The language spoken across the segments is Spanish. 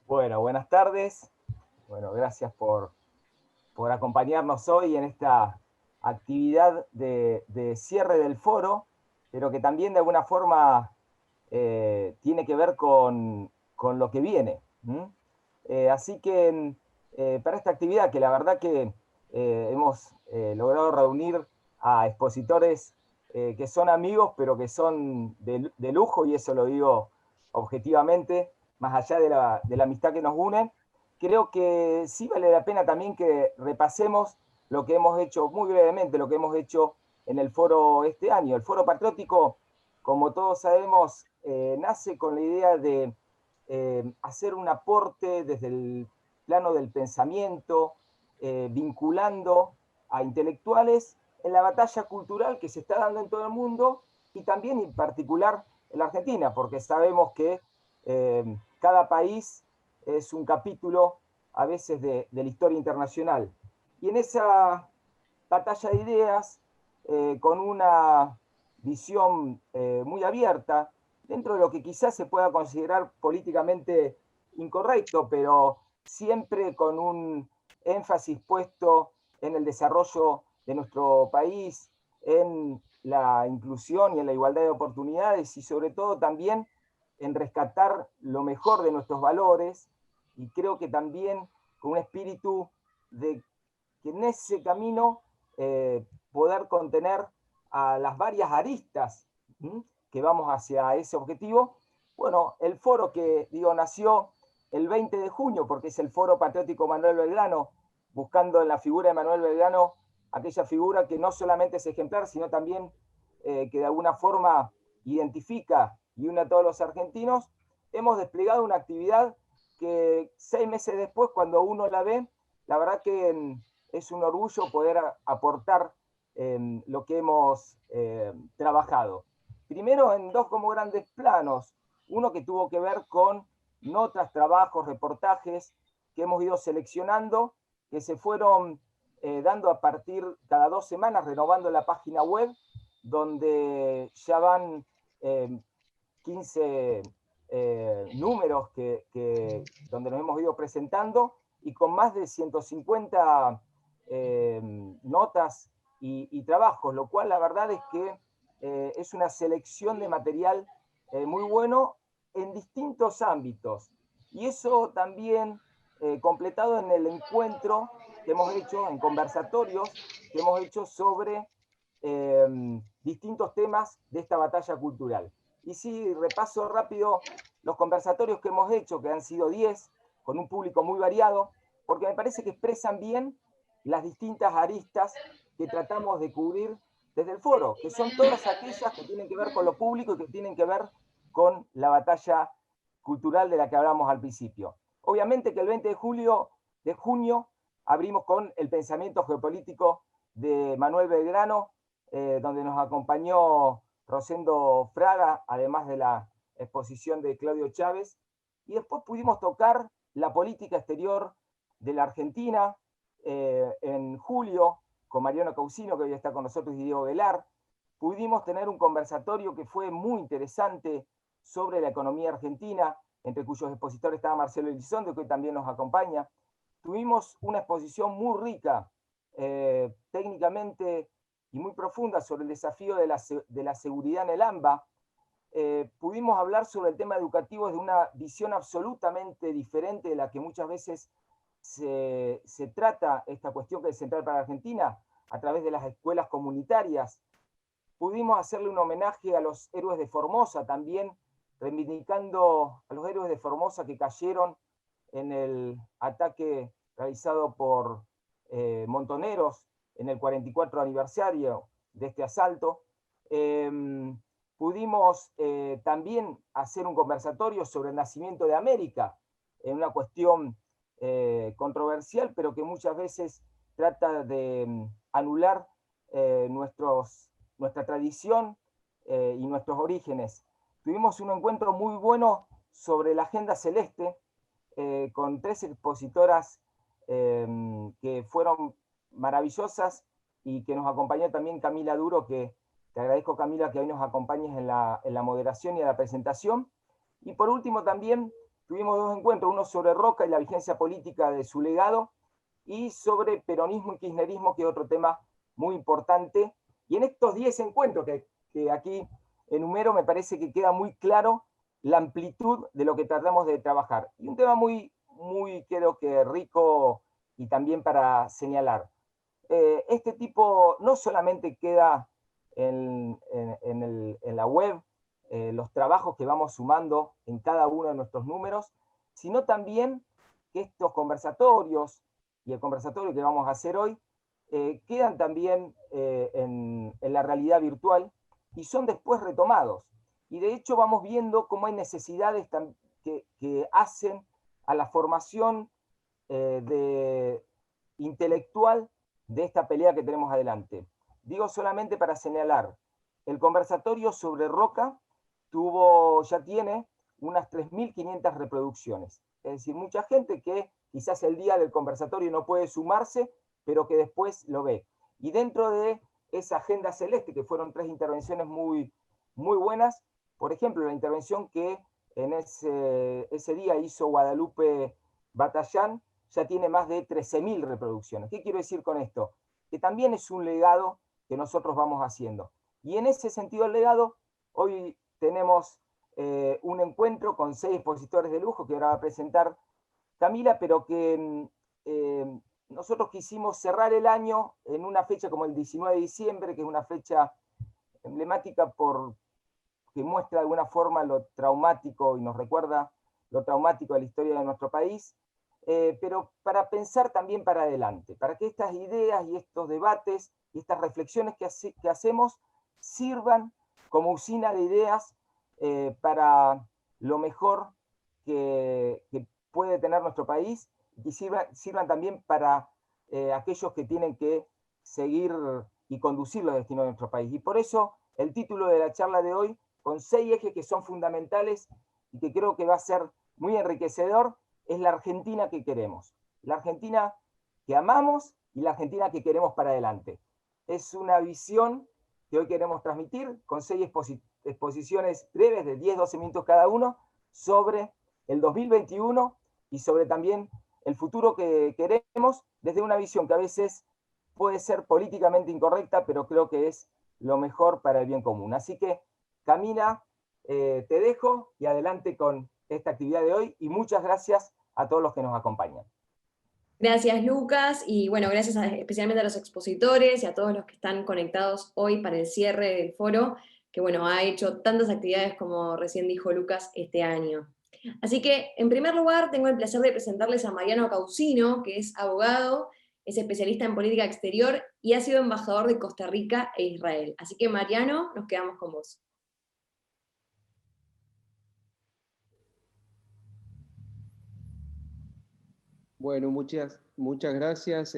Bueno, buenas tardes. Bueno, gracias por acompañarnos hoy en esta actividad de cierre del foro, pero que también de alguna forma tiene que ver con lo que viene. Así que para esta actividad, que la verdad que hemos logrado reunir a expositores que son amigos, pero que son de lujo, y eso lo digo objetivamente, más allá de la amistad que nos une, creo que sí vale la pena también que repasemos lo que hemos hecho, muy brevemente, lo que hemos hecho en el foro este año. El foro patriótico, como todos sabemos, nace con la idea de hacer un aporte desde el plano del pensamiento, vinculando a intelectuales en la batalla cultural que se está dando en todo el mundo y también en particular en la Argentina, porque sabemos que cada país es un capítulo a veces de la historia internacional. Y en esa batalla de ideas, con una visión muy abierta, dentro de lo que quizás se pueda considerar políticamente incorrecto, pero siempre con un énfasis puesto en el desarrollo de nuestro país, en la inclusión y en la igualdad de oportunidades y sobre todo también en rescatar lo mejor de nuestros valores y creo que también con un espíritu de que en ese camino poder contener a las varias aristas que vamos hacia ese objetivo. Bueno, el foro que digo nació el 20 de junio, porque es el Foro Patriótico Manuel Belgrano, buscando en la figura de Manuel Belgrano aquella figura que no solamente es ejemplar, sino también que de alguna forma identifica y une a todos los argentinos. Hemos desplegado una actividad que 6 meses después, cuando uno la ve, la verdad que es un orgullo poder aportar lo que hemos trabajado. Primero en dos como grandes planos. Uno que tuvo que ver con notas, trabajos, reportajes que hemos ido seleccionando, que se fueron dando a partir cada 2 semanas, renovando la página web, donde ya van 15 números donde nos hemos ido presentando y con más de 150 notas y trabajos, lo cual la verdad es que es una selección de material muy bueno en distintos ámbitos. Y eso también completado en el encuentro que hemos hecho, en conversatorios que hemos hecho sobre distintos temas de esta batalla cultural. Y sí, repaso rápido los conversatorios que hemos hecho, que han sido 10, con un público muy variado, porque me parece que expresan bien las distintas aristas que tratamos de cubrir desde el foro, que son todas aquellas que tienen que ver con lo público y que tienen que ver con la batalla cultural de la que hablamos al principio. Obviamente que el 20 de junio abrimos con el pensamiento geopolítico de Manuel Belgrano, donde nos acompañó Rosendo Fraga, además de la exposición de Claudio Chávez, y después pudimos tocar la política exterior de la Argentina en julio, con Mariano Causino, que hoy está con nosotros, y Diego Velar. Pudimos tener un conversatorio que fue muy interesante sobre la economía argentina, entre cuyos expositores estaba Marcelo Elizondo, que hoy también nos acompaña. Tuvimos una exposición muy rica, técnicamente y muy profunda, sobre el desafío de la seguridad en el AMBA. Pudimos hablar sobre el tema educativo desde una visión absolutamente diferente de la que muchas veces se trata esta cuestión que es central para Argentina, a través de las escuelas comunitarias. Pudimos hacerle un homenaje a los héroes de Formosa también, reivindicando a los héroes de Formosa que cayeron en el ataque realizado por montoneros en el 44 aniversario de este asalto. Eh, Pudimos también hacer un conversatorio sobre el nacimiento de América, en una cuestión controversial, pero que muchas veces trata de anular nuestra tradición y nuestros orígenes. Tuvimos un encuentro muy bueno sobre la agenda celeste, con 3 expositoras que fueron maravillosas y que nos acompañó también Camila Duro, que te agradezco, Camila, que hoy nos acompañes en la moderación y en la presentación. Y por último también tuvimos dos encuentros, uno sobre Roca y la vigencia política de su legado, y sobre peronismo y kirchnerismo, que es otro tema muy importante. Y en estos 10 encuentros que aquí enumero, me parece que queda muy claro la amplitud de lo que tratamos de trabajar. Y un tema muy, muy creo que rico y también para señalar. Este tipo no solamente queda en la web, los trabajos que vamos sumando en cada uno de nuestros números, sino también que estos conversatorios y el conversatorio que vamos a hacer hoy quedan también en la realidad virtual y son después retomados. Y de hecho vamos viendo cómo hay necesidades que hacen a la formación intelectual de esta pelea que tenemos adelante. Digo solamente para señalar, el conversatorio sobre Roca ya tiene unas 3.500 reproducciones. Es decir, mucha gente que quizás el día del conversatorio no puede sumarse, pero que después lo ve. Y dentro de esa agenda celeste, que fueron 3 intervenciones muy, muy buenas, por ejemplo, la intervención que en ese día hizo Guadalupe Batallán, ya tiene más de 13.000 reproducciones. ¿Qué quiero decir con esto? Que también es un legado que nosotros vamos haciendo. Y en ese sentido el legado, hoy tenemos un encuentro con 6 expositores de lujo que ahora va a presentar Camila, pero que nosotros quisimos cerrar el año en una fecha como el 19 de diciembre, que es una fecha emblemática que muestra de alguna forma lo traumático y nos recuerda lo traumático de la historia de nuestro país, pero para pensar también para adelante, para que estas ideas y estos debates y estas reflexiones que hacemos sirvan como usina de ideas para lo mejor que puede tener nuestro país y sirvan también para aquellos que tienen que seguir y conducir los destinos de nuestro país. Y por eso el título de la charla de hoy, con 6 ejes que son fundamentales y que creo que va a ser muy enriquecedor, es la Argentina que queremos. La Argentina que amamos y la Argentina que queremos para adelante. Es una visión que hoy queremos transmitir con 6 exposiciones breves de 10-12 minutos cada uno sobre el 2021 y sobre también el futuro que queremos desde una visión que a veces puede ser políticamente incorrecta, pero creo que es lo mejor para el bien común. Así que, Camila, te dejo y adelante con esta actividad de hoy y muchas gracias a todos los que nos acompañan. Gracias, Lucas, y bueno, gracias especialmente a los expositores y a todos los que están conectados hoy para el cierre del foro, que bueno, ha hecho tantas actividades como recién dijo Lucas este año. Así que, en primer lugar, tengo el placer de presentarles a Mariano Causino, que es abogado, es especialista en política exterior y ha sido embajador de Costa Rica e Israel. Así que, Mariano, nos quedamos con vos. Bueno, muchas gracias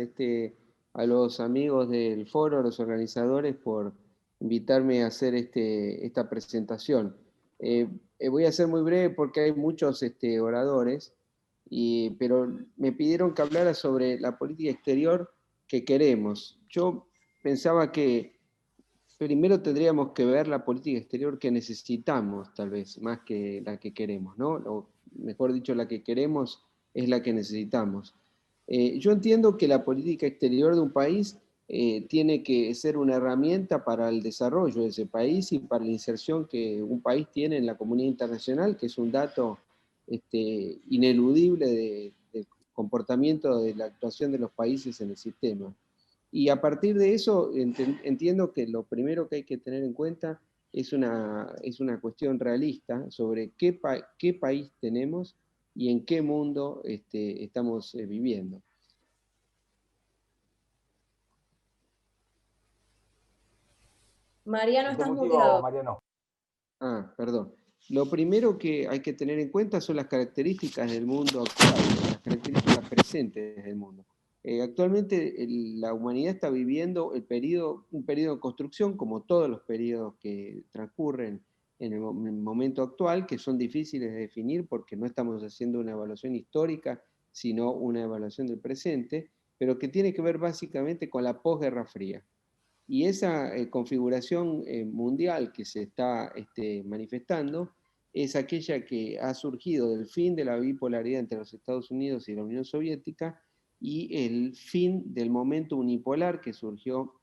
a los amigos del foro, a los organizadores, por invitarme a hacer esta presentación. Voy a ser muy breve porque hay muchos oradores, pero me pidieron que hablara sobre la política exterior que queremos. Yo pensaba que primero tendríamos que ver la política exterior que necesitamos, tal vez, más que la que queremos, ¿no? O mejor dicho, la que queremos es la que necesitamos. Yo entiendo que la política exterior de un país tiene que ser una herramienta para el desarrollo de ese país y para la inserción que un país tiene en la comunidad internacional, que es un dato ineludible del comportamiento de la actuación de los países en el sistema. Y a partir de eso entiendo que lo primero que hay que tener en cuenta es una cuestión realista sobre qué país tenemos y en qué mundo estamos viviendo. Mariano, estás muteado. Mariano. Perdón. Lo primero que hay que tener en cuenta son las características del mundo actual, las características presentes del mundo. Actualmente la humanidad está viviendo un periodo de construcción, como todos los periodos que transcurren en el momento actual, que son difíciles de definir porque no estamos haciendo una evaluación histórica, sino una evaluación del presente, pero que tiene que ver básicamente con la posguerra fría. Y esa configuración mundial que se está manifestando es aquella que ha surgido del fin de la bipolaridad entre los Estados Unidos y la Unión Soviética y el fin del momento unipolar que surgió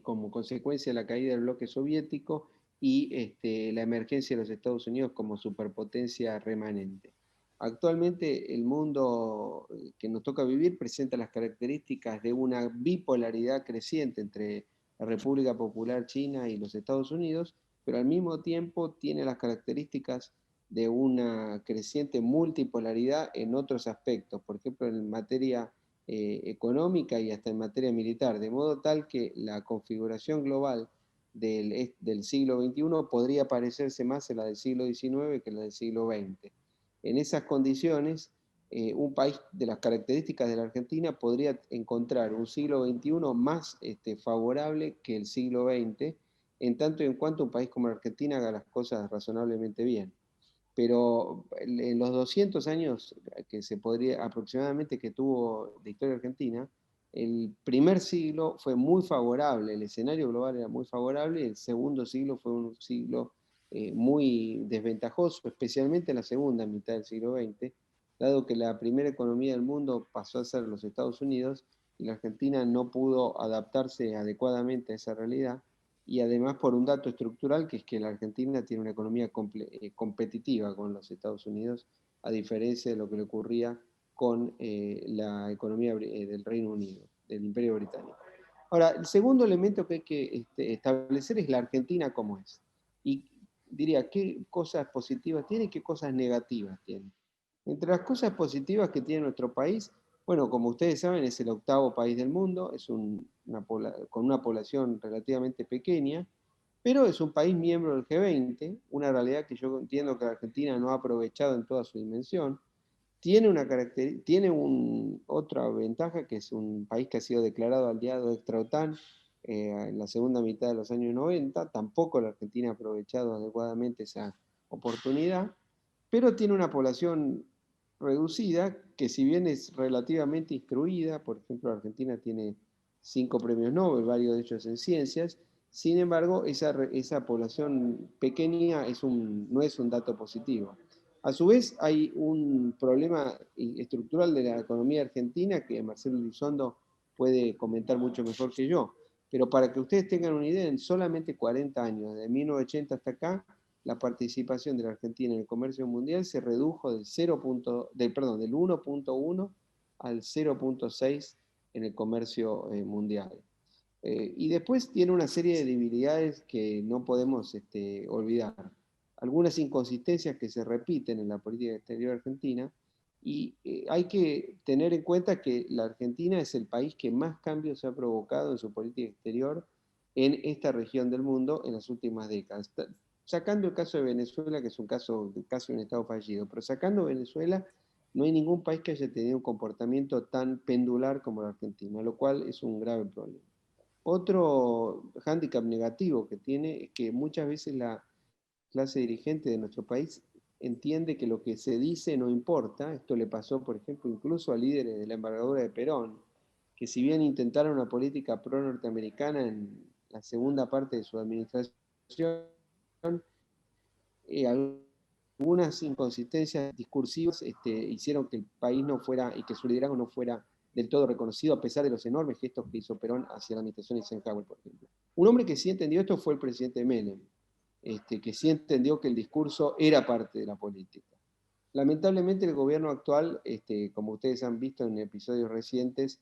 como consecuencia de la caída del bloque soviético y la emergencia de los Estados Unidos como superpotencia remanente. Actualmente el mundo que nos toca vivir presenta las características de una bipolaridad creciente entre la República Popular China y los Estados Unidos, pero al mismo tiempo tiene las características de una creciente multipolaridad en otros aspectos, por ejemplo en materia económica y hasta en materia militar, de modo tal que la configuración global del siglo XXI podría parecerse más a la del siglo XIX que la del siglo XX. En esas condiciones, un país de las características de la Argentina podría encontrar un siglo XXI más favorable que el siglo XX, en tanto y en cuanto un país como la Argentina haga las cosas razonablemente bien. Pero en los 200 años que se podría aproximadamente que tuvo de historia argentina, el primer siglo fue muy favorable, el escenario global era muy favorable, y el segundo siglo fue un siglo muy desventajoso, especialmente en la segunda mitad del siglo XX, dado que la primera economía del mundo pasó a ser los Estados Unidos y la Argentina no pudo adaptarse adecuadamente a esa realidad, y además por un dato estructural, que es que la Argentina tiene una economía competitiva con los Estados Unidos, a diferencia de lo que le ocurría con la economía del Reino Unido, del Imperio Británico. Ahora, el segundo elemento que hay que establecer es la Argentina como es. Y diría, ¿qué cosas positivas tiene y qué cosas negativas tiene? Entre las cosas positivas que tiene nuestro país, bueno, como ustedes saben, es el octavo país del mundo, es con una población relativamente pequeña, pero es un país miembro del G20, una realidad que yo entiendo que la Argentina no ha aprovechado en toda su dimensión. Tiene otra ventaja, que es un país que ha sido declarado aliado de extra-OTAN en la segunda mitad de los años 90. Tampoco la Argentina ha aprovechado adecuadamente esa oportunidad, pero tiene una población reducida, que si bien es relativamente instruida, por ejemplo, Argentina tiene 5 premios Nobel, varios de ellos en ciencias, sin embargo, esa población pequeña no es un dato positivo. A su vez, hay un problema estructural de la economía argentina que Marcelo Elizondo puede comentar mucho mejor que yo, pero para que ustedes tengan una idea, en solamente 40 años, de 1980 hasta acá, la participación de la Argentina en el comercio mundial se redujo del 1.1 al 0.6 en el comercio mundial. Y después tiene una serie de debilidades que no podemos olvidar. Algunas inconsistencias que se repiten en la política exterior argentina, y hay que tener en cuenta que la Argentina es el país que más cambios ha provocado en su política exterior en esta región del mundo en las últimas décadas. Sacando el caso de Venezuela, que es un caso de casi un Estado fallido, pero sacando Venezuela, no hay ningún país que haya tenido un comportamiento tan pendular como la Argentina, lo cual es un grave problema. Otro hándicap negativo que tiene es que muchas veces la clase dirigente de nuestro país entiende que lo que se dice no importa. Esto le pasó, por ejemplo, incluso a líderes de la embargadura de Perón, que si bien intentaron una política pro-norteamericana en la segunda parte de su administración, algunas inconsistencias discursivas hicieron que el país no fuera, y que su liderazgo no fuera del todo reconocido, a pesar de los enormes gestos que hizo Perón hacia la administración de Eisenhower, por ejemplo. Un hombre que sí entendió esto fue el presidente Menem, que sí entendió que el discurso era parte de la política. Lamentablemente el gobierno actual, como ustedes han visto en episodios recientes,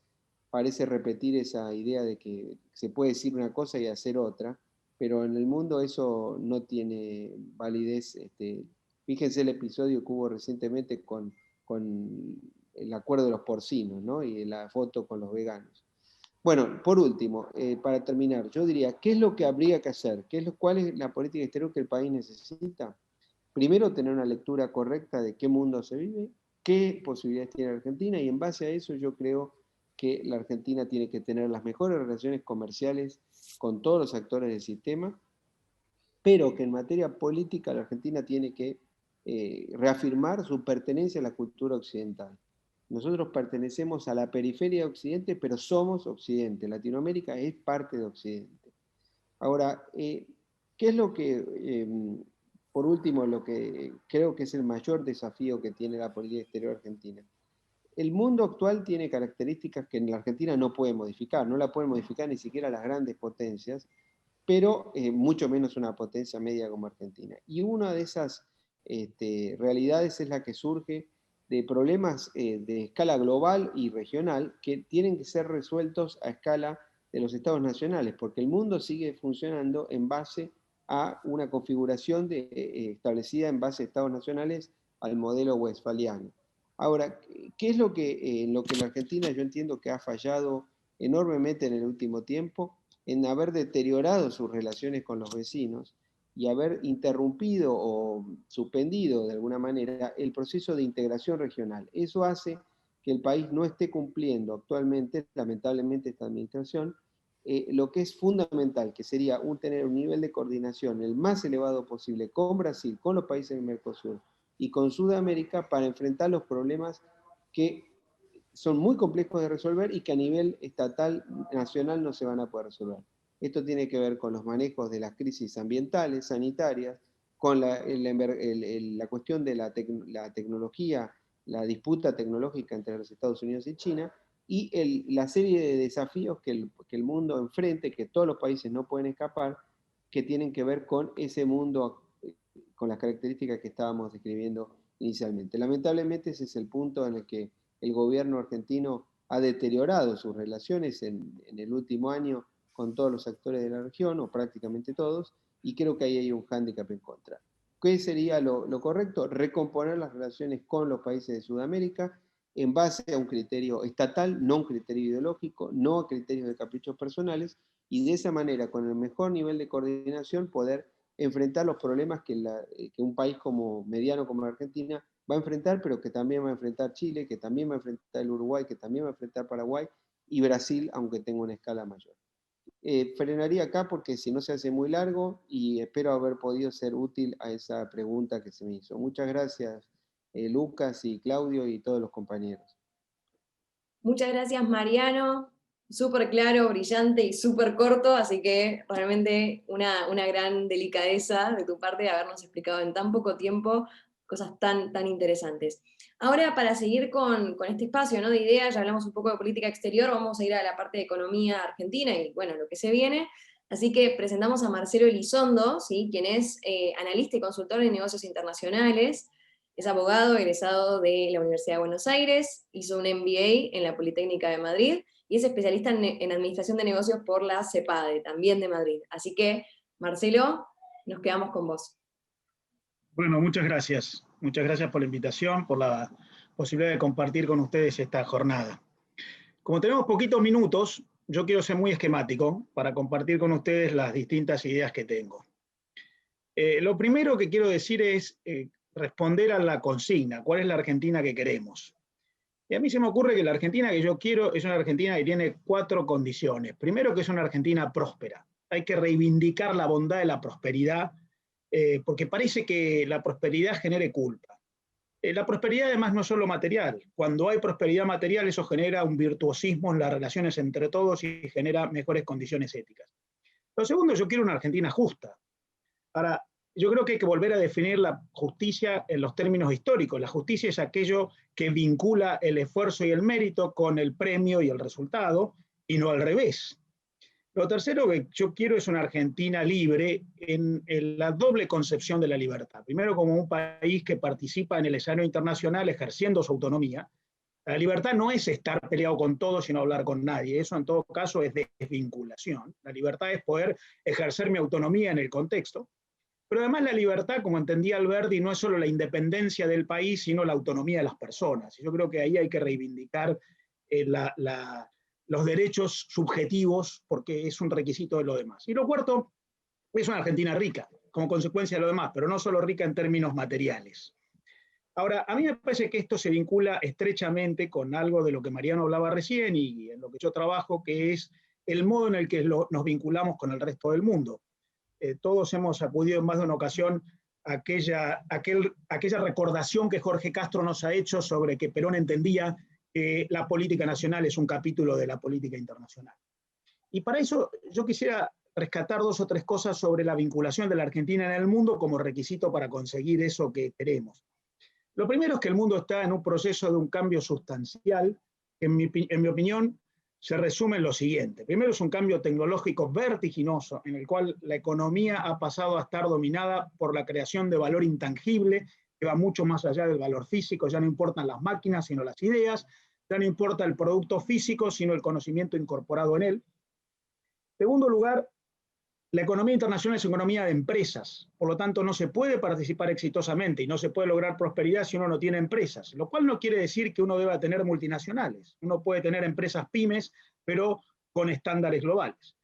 parece repetir esa idea de que se puede decir una cosa y hacer otra, pero en el mundo eso no tiene validez. Fíjense el episodio que hubo recientemente con el acuerdo de los porcinos, ¿no? Y la foto con los veganos. Bueno, por último, para terminar, yo diría, ¿qué es lo que habría que hacer? ¿Cuál es la política exterior que el país necesita? Primero, tener una lectura correcta de qué mundo se vive, qué posibilidades tiene la Argentina, y en base a eso yo creo que la Argentina tiene que tener las mejores relaciones comerciales con todos los actores del sistema, pero que en materia política la Argentina tiene que reafirmar su pertenencia a la cultura occidental. Nosotros pertenecemos a la periferia de Occidente, pero somos Occidente. Latinoamérica es parte de Occidente. Ahora, ¿qué es lo que por último, lo que creo que es el mayor desafío que tiene la política exterior argentina. El mundo actual tiene características que en la Argentina no puede modificar, no la pueden modificar ni siquiera las grandes potencias, pero mucho menos una potencia media como Argentina. Y una de esas realidades es la que surge de problemas de escala global y regional que tienen que ser resueltos a escala de los estados nacionales, porque el mundo sigue funcionando en base a una configuración establecida en base a estados nacionales al modelo westfaliano. Ahora, ¿qué es lo que la Argentina yo entiendo que ha fallado enormemente en el último tiempo? En haber deteriorado sus relaciones con los vecinos y haber interrumpido o suspendido de alguna manera el proceso de integración regional. Eso hace que el país no esté cumpliendo actualmente, lamentablemente, esta administración, lo que es fundamental, que sería tener un nivel de coordinación el más elevado posible con Brasil, con los países del Mercosur y con Sudamérica para enfrentar los problemas que son muy complejos de resolver y que a nivel estatal, nacional, no se van a poder resolver. Esto tiene que ver con los manejos de las crisis ambientales, sanitarias, con la cuestión de la tecnología, la disputa tecnológica entre los Estados Unidos y China, y la serie de desafíos que el mundo enfrente, que todos los países no pueden escapar, que tienen que ver con ese mundo, con las características que estábamos describiendo inicialmente. Lamentablemente ese es el punto en el que el gobierno argentino ha deteriorado sus relaciones en el último año con todos los actores de la región, o prácticamente todos, y creo que ahí hay un hándicap en contra. ¿Qué sería lo correcto? Recomponer las relaciones con los países de Sudamérica en base a un criterio estatal, no un criterio ideológico, no a criterios de caprichos personales, y de esa manera, con el mejor nivel de coordinación, poder enfrentar los problemas que un país mediano como la Argentina va a enfrentar, pero que también va a enfrentar Chile, que también va a enfrentar el Uruguay, que también va a enfrentar Paraguay y Brasil, aunque tenga una escala mayor. Frenaría acá porque si no se hace muy largo y espero haber podido ser útil a esa pregunta que se me hizo. Muchas gracias, Lucas y Claudio y todos los compañeros. Muchas gracias, Mariano. Súper claro, brillante y súper corto, así que realmente una gran delicadeza de tu parte de habernos explicado en tan poco tiempo cosas tan interesantes. Ahora, para seguir con este espacio, ¿no?, de ideas, ya hablamos un poco de política exterior, vamos a ir a la parte de economía argentina y, bueno, lo que se viene. Así que presentamos a Marcelo Elizondo, ¿sí?, quien es analista y consultor en negocios internacionales. Es abogado egresado de la Universidad de Buenos Aires, hizo un MBA en la Politécnica de Madrid y es especialista en Administración de Negocios por la CEPADE, también de Madrid. Así que, Marcelo, nos quedamos con vos. Bueno, muchas gracias. Muchas gracias por la invitación, por la posibilidad de compartir con ustedes esta jornada. Como tenemos poquitos minutos, yo quiero ser muy esquemático para compartir con ustedes las distintas ideas que tengo. Lo primero que quiero decir es responder a la consigna, ¿cuál es la Argentina que queremos? Y a mí se me ocurre que la Argentina que yo quiero es una Argentina que tiene 4 condiciones. Primero, que es una Argentina próspera. Hay que reivindicar la bondad de la prosperidad, porque parece que la prosperidad genere culpa. La prosperidad además no es solo material. Cuando hay prosperidad material, eso genera un virtuosismo en las relaciones entre todos y genera mejores condiciones éticas. Lo segundo, yo quiero una Argentina justa. Ahora, yo creo que hay que volver a definir la justicia en los términos históricos. La justicia es aquello que vincula el esfuerzo y el mérito con el premio y el resultado, y no al revés. Lo tercero que yo quiero es una Argentina libre en la doble concepción de la libertad. Primero, como un país que participa en el escenario internacional ejerciendo su autonomía. La libertad no es estar peleado con todos y no hablar con nadie. Eso en todo caso es desvinculación. La libertad es poder ejercer mi autonomía en el contexto. Pero además la libertad, como entendía Alberti, no es solo la independencia del país, sino la autonomía de las personas. Y yo creo que ahí hay que reivindicar los derechos subjetivos, porque es un requisito de lo demás. Y lo cuarto, es una Argentina rica, como consecuencia de lo demás, pero no solo rica en términos materiales. Ahora, a mí me parece que esto se vincula estrechamente con algo de lo que Mariano hablaba recién y en lo que yo trabajo, que es el modo en el que nos vinculamos con el resto del mundo. Todos hemos acudido en más de una ocasión a aquella recordación que Jorge Castro nos ha hecho sobre que Perón entendía que la política nacional es un capítulo de la política internacional. Y para eso yo quisiera rescatar 2 o 3 cosas sobre la vinculación de la Argentina en el mundo como requisito para conseguir eso que queremos. Lo primero es que el mundo está en un proceso de un cambio sustancial, que en mi opinión se resume en lo siguiente. Primero, es un cambio tecnológico vertiginoso, en el cual la economía ha pasado a estar dominada por la creación de valor intangible, que va mucho más allá del valor físico. Ya no importan las máquinas, sino las ideas. Ya no importa el producto físico, sino el conocimiento incorporado en él. En segundo lugar, la economía internacional es economía de empresas, por lo tanto no se puede participar exitosamente y no se puede lograr prosperidad si uno no tiene empresas, lo cual no quiere decir que uno deba tener multinacionales. Uno puede tener empresas pymes, pero con estándares globales.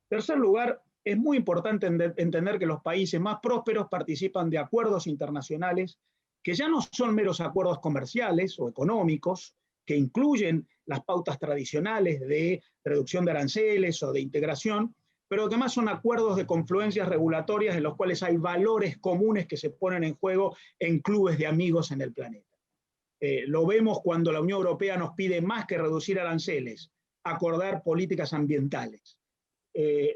En tercer lugar, es muy importante entender que los países más prósperos participan de acuerdos internacionales que ya no son meros acuerdos comerciales o económicos, que incluyen las pautas tradicionales de reducción de aranceles o de integración, pero que además son acuerdos de confluencias regulatorias en los cuales hay valores comunes que se ponen en juego en clubes de amigos en el planeta. Lo vemos cuando la Unión Europea nos pide más que reducir aranceles, acordar políticas ambientales.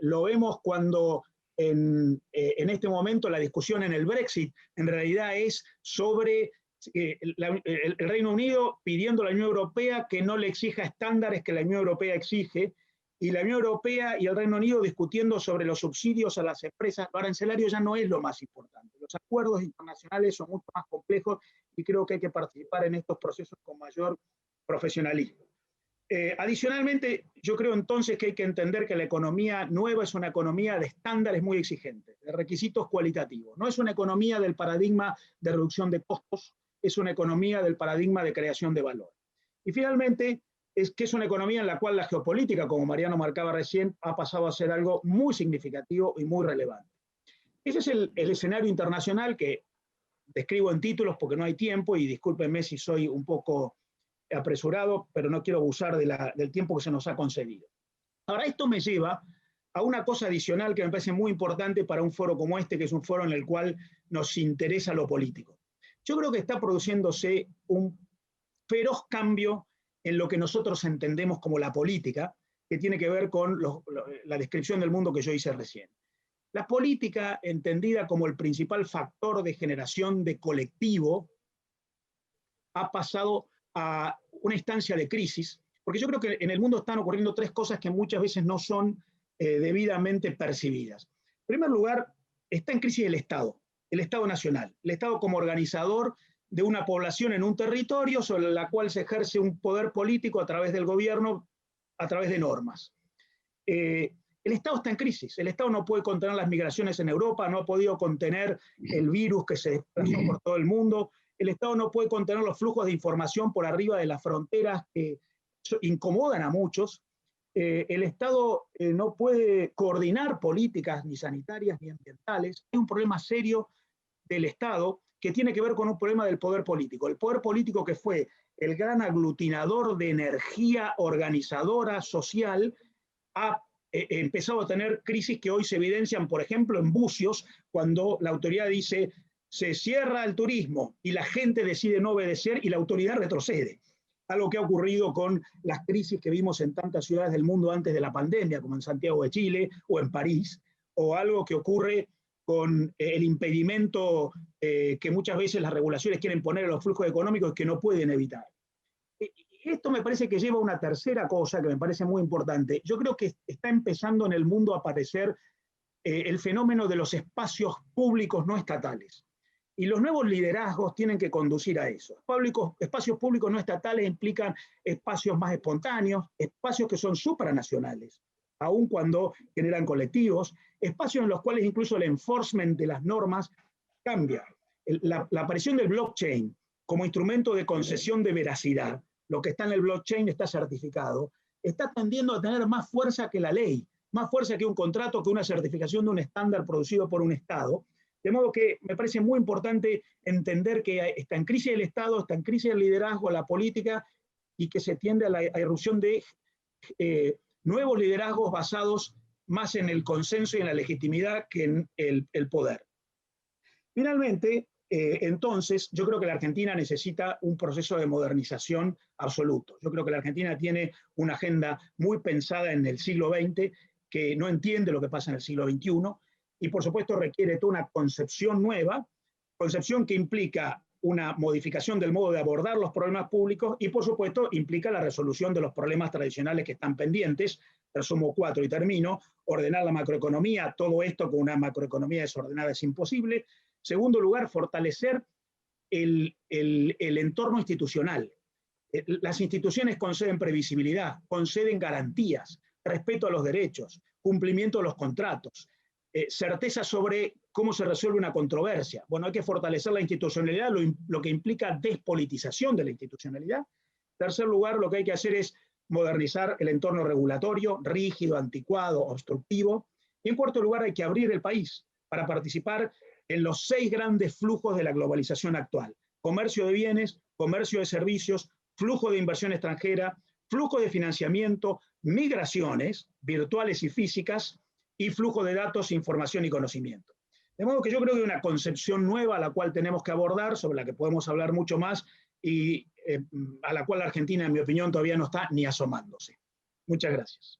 Lo vemos cuando en este momento la discusión en el Brexit en realidad es sobre el Reino Unido pidiendo a la Unión Europea que no le exija estándares que la Unión Europea exige, y la Unión Europea y el Reino Unido discutiendo sobre los subsidios a las empresas. Lo arancelario ya no es lo más importante. Los acuerdos internacionales son mucho más complejos y creo que hay que participar en estos procesos con mayor profesionalismo. Adicionalmente, yo creo entonces que hay que entender que la economía nueva es una economía de estándares muy exigentes, de requisitos cualitativos. No es una economía del paradigma de reducción de costos, es una economía del paradigma de creación de valor. Y finalmente, es que es una economía en la cual la geopolítica, como Mariano marcaba recién, ha pasado a ser algo muy significativo y muy relevante. Ese es el escenario internacional que describo en títulos porque no hay tiempo, y discúlpenme si soy un poco apresurado, pero no quiero abusar del tiempo que se nos ha concedido. Ahora, esto me lleva a una cosa adicional que me parece muy importante para un foro como este, que es un foro en el cual nos interesa lo político. Yo creo que está produciéndose un feroz cambio en lo que nosotros entendemos como la política, que tiene que ver con la descripción del mundo que yo hice recién. La política, entendida como el principal factor de generación de colectivo, ha pasado a una instancia de crisis, porque yo creo que en el mundo están ocurriendo 3 cosas que muchas veces no son debidamente percibidas. En primer lugar, está en crisis el Estado nacional, el Estado como organizador de una población en un territorio sobre la cual se ejerce un poder político a través del gobierno, a través de normas. El Estado está en crisis. El Estado no puede contener las migraciones en Europa, no ha podido contener el virus que se desplazó por todo el mundo. El Estado no puede contener los flujos de información por arriba de las fronteras que incomodan a muchos. El Estado no puede coordinar políticas ni sanitarias ni ambientales. Es un problema serio del Estado que tiene que ver con un problema del poder político. El poder político, que fue el gran aglutinador de energía organizadora social, ha empezado a tener crisis que hoy se evidencian, por ejemplo, en Bucios, cuando la autoridad dice se cierra el turismo y la gente decide no obedecer y la autoridad retrocede. Algo que ha ocurrido con las crisis que vimos en tantas ciudades del mundo antes de la pandemia, como en Santiago de Chile o en París, o algo que ocurre con el impedimento que muchas veces las regulaciones quieren poner a los flujos económicos que no pueden evitar. Esto me parece que lleva a una tercera cosa que me parece muy importante. Yo creo que está empezando en el mundo a aparecer el fenómeno de los espacios públicos no estatales. Y los nuevos liderazgos tienen que conducir a eso. Espacios públicos no estatales implican espacios más espontáneos, espacios que son supranacionales, aun cuando generan colectivos, espacios en los cuales incluso el enforcement de las normas cambia. La aparición del blockchain como instrumento de concesión de veracidad, lo que está en el blockchain está certificado, está tendiendo a tener más fuerza que la ley, más fuerza que un contrato, que una certificación de un estándar producido por un Estado. De modo que me parece muy importante entender que está en crisis el Estado, está en crisis el liderazgo, la política, y que se tiende a la irrupción de nuevos liderazgos basados más en el consenso y en la legitimidad que en el poder. Finalmente, entonces, yo creo que la Argentina necesita un proceso de modernización absoluto. Yo creo que la Argentina tiene una agenda muy pensada en el siglo XX que no entiende lo que pasa en el siglo XXI y por supuesto requiere toda una concepción nueva, concepción que implica una modificación del modo de abordar los problemas públicos y por supuesto implica la resolución de los problemas tradicionales que están pendientes. Resumo 4 y termino. Ordenar la macroeconomía, todo esto con una macroeconomía desordenada es imposible. Segundo lugar, fortalecer el entorno institucional. Las instituciones conceden previsibilidad, conceden garantías, respeto a los derechos, cumplimiento de los contratos, certeza sobre cómo se resuelve una controversia. Bueno, hay que fortalecer la institucionalidad, lo que implica despolitización de la institucionalidad. En tercer lugar, lo que hay que hacer es modernizar el entorno regulatorio, rígido, anticuado, obstructivo. Y en cuarto lugar, hay que abrir el país para participar en los 6 grandes flujos de la globalización actual: comercio de bienes, comercio de servicios, flujo de inversión extranjera, flujo de financiamiento, migraciones virtuales y físicas, y flujo de datos, información y conocimiento. De modo que yo creo que hay una concepción nueva a la cual tenemos que abordar, sobre la que podemos hablar mucho más, y a la cual la Argentina, en mi opinión, todavía no está ni asomándose. Muchas gracias.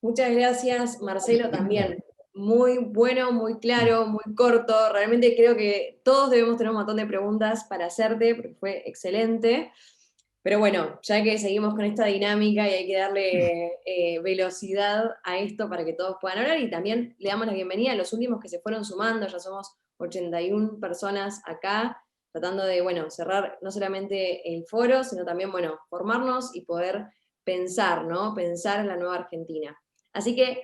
Muchas gracias, Marcelo, también. Muy bueno, muy claro, muy corto. Realmente creo que todos debemos tener un montón de preguntas para hacerte, porque fue excelente. Pero bueno, ya que seguimos con esta dinámica y hay que darle velocidad a esto para que todos puedan hablar, y también le damos la bienvenida a los últimos que se fueron sumando. Ya somos 81 personas acá, tratando de, bueno, cerrar no solamente el foro, sino también, bueno, formarnos y poder pensar, ¿no? Pensar en la nueva Argentina. Así que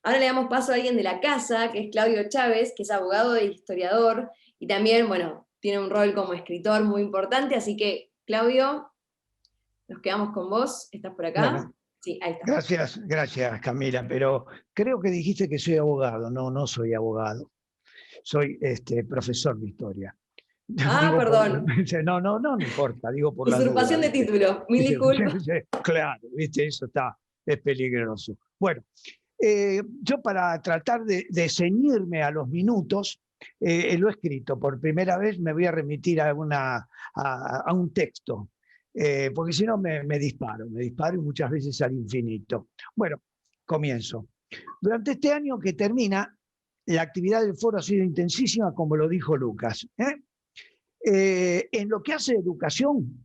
ahora le damos paso a alguien de la casa, que es Claudio Chávez, que es abogado e historiador, y también, bueno, tiene un rol como escritor muy importante. Así que, Claudio, nos quedamos con vos. ¿Estás por acá? Bueno, sí, ahí está. gracias Camila, pero creo que dijiste que soy abogado. No, no soy abogado. Soy profesor de historia. Digo Perdón. No importa, digo por la Usurpación duda, de título, mil disculpas. Claro, ¿viste? Eso es peligroso. Bueno, yo para tratar de ceñirme a los minutos, lo he escrito. Por primera vez me voy a remitir a un texto, porque si no me disparo y muchas veces al infinito. Bueno, comienzo. Durante este año que termina, la actividad del foro ha sido intensísima, como lo dijo Lucas. En lo que hace a educación,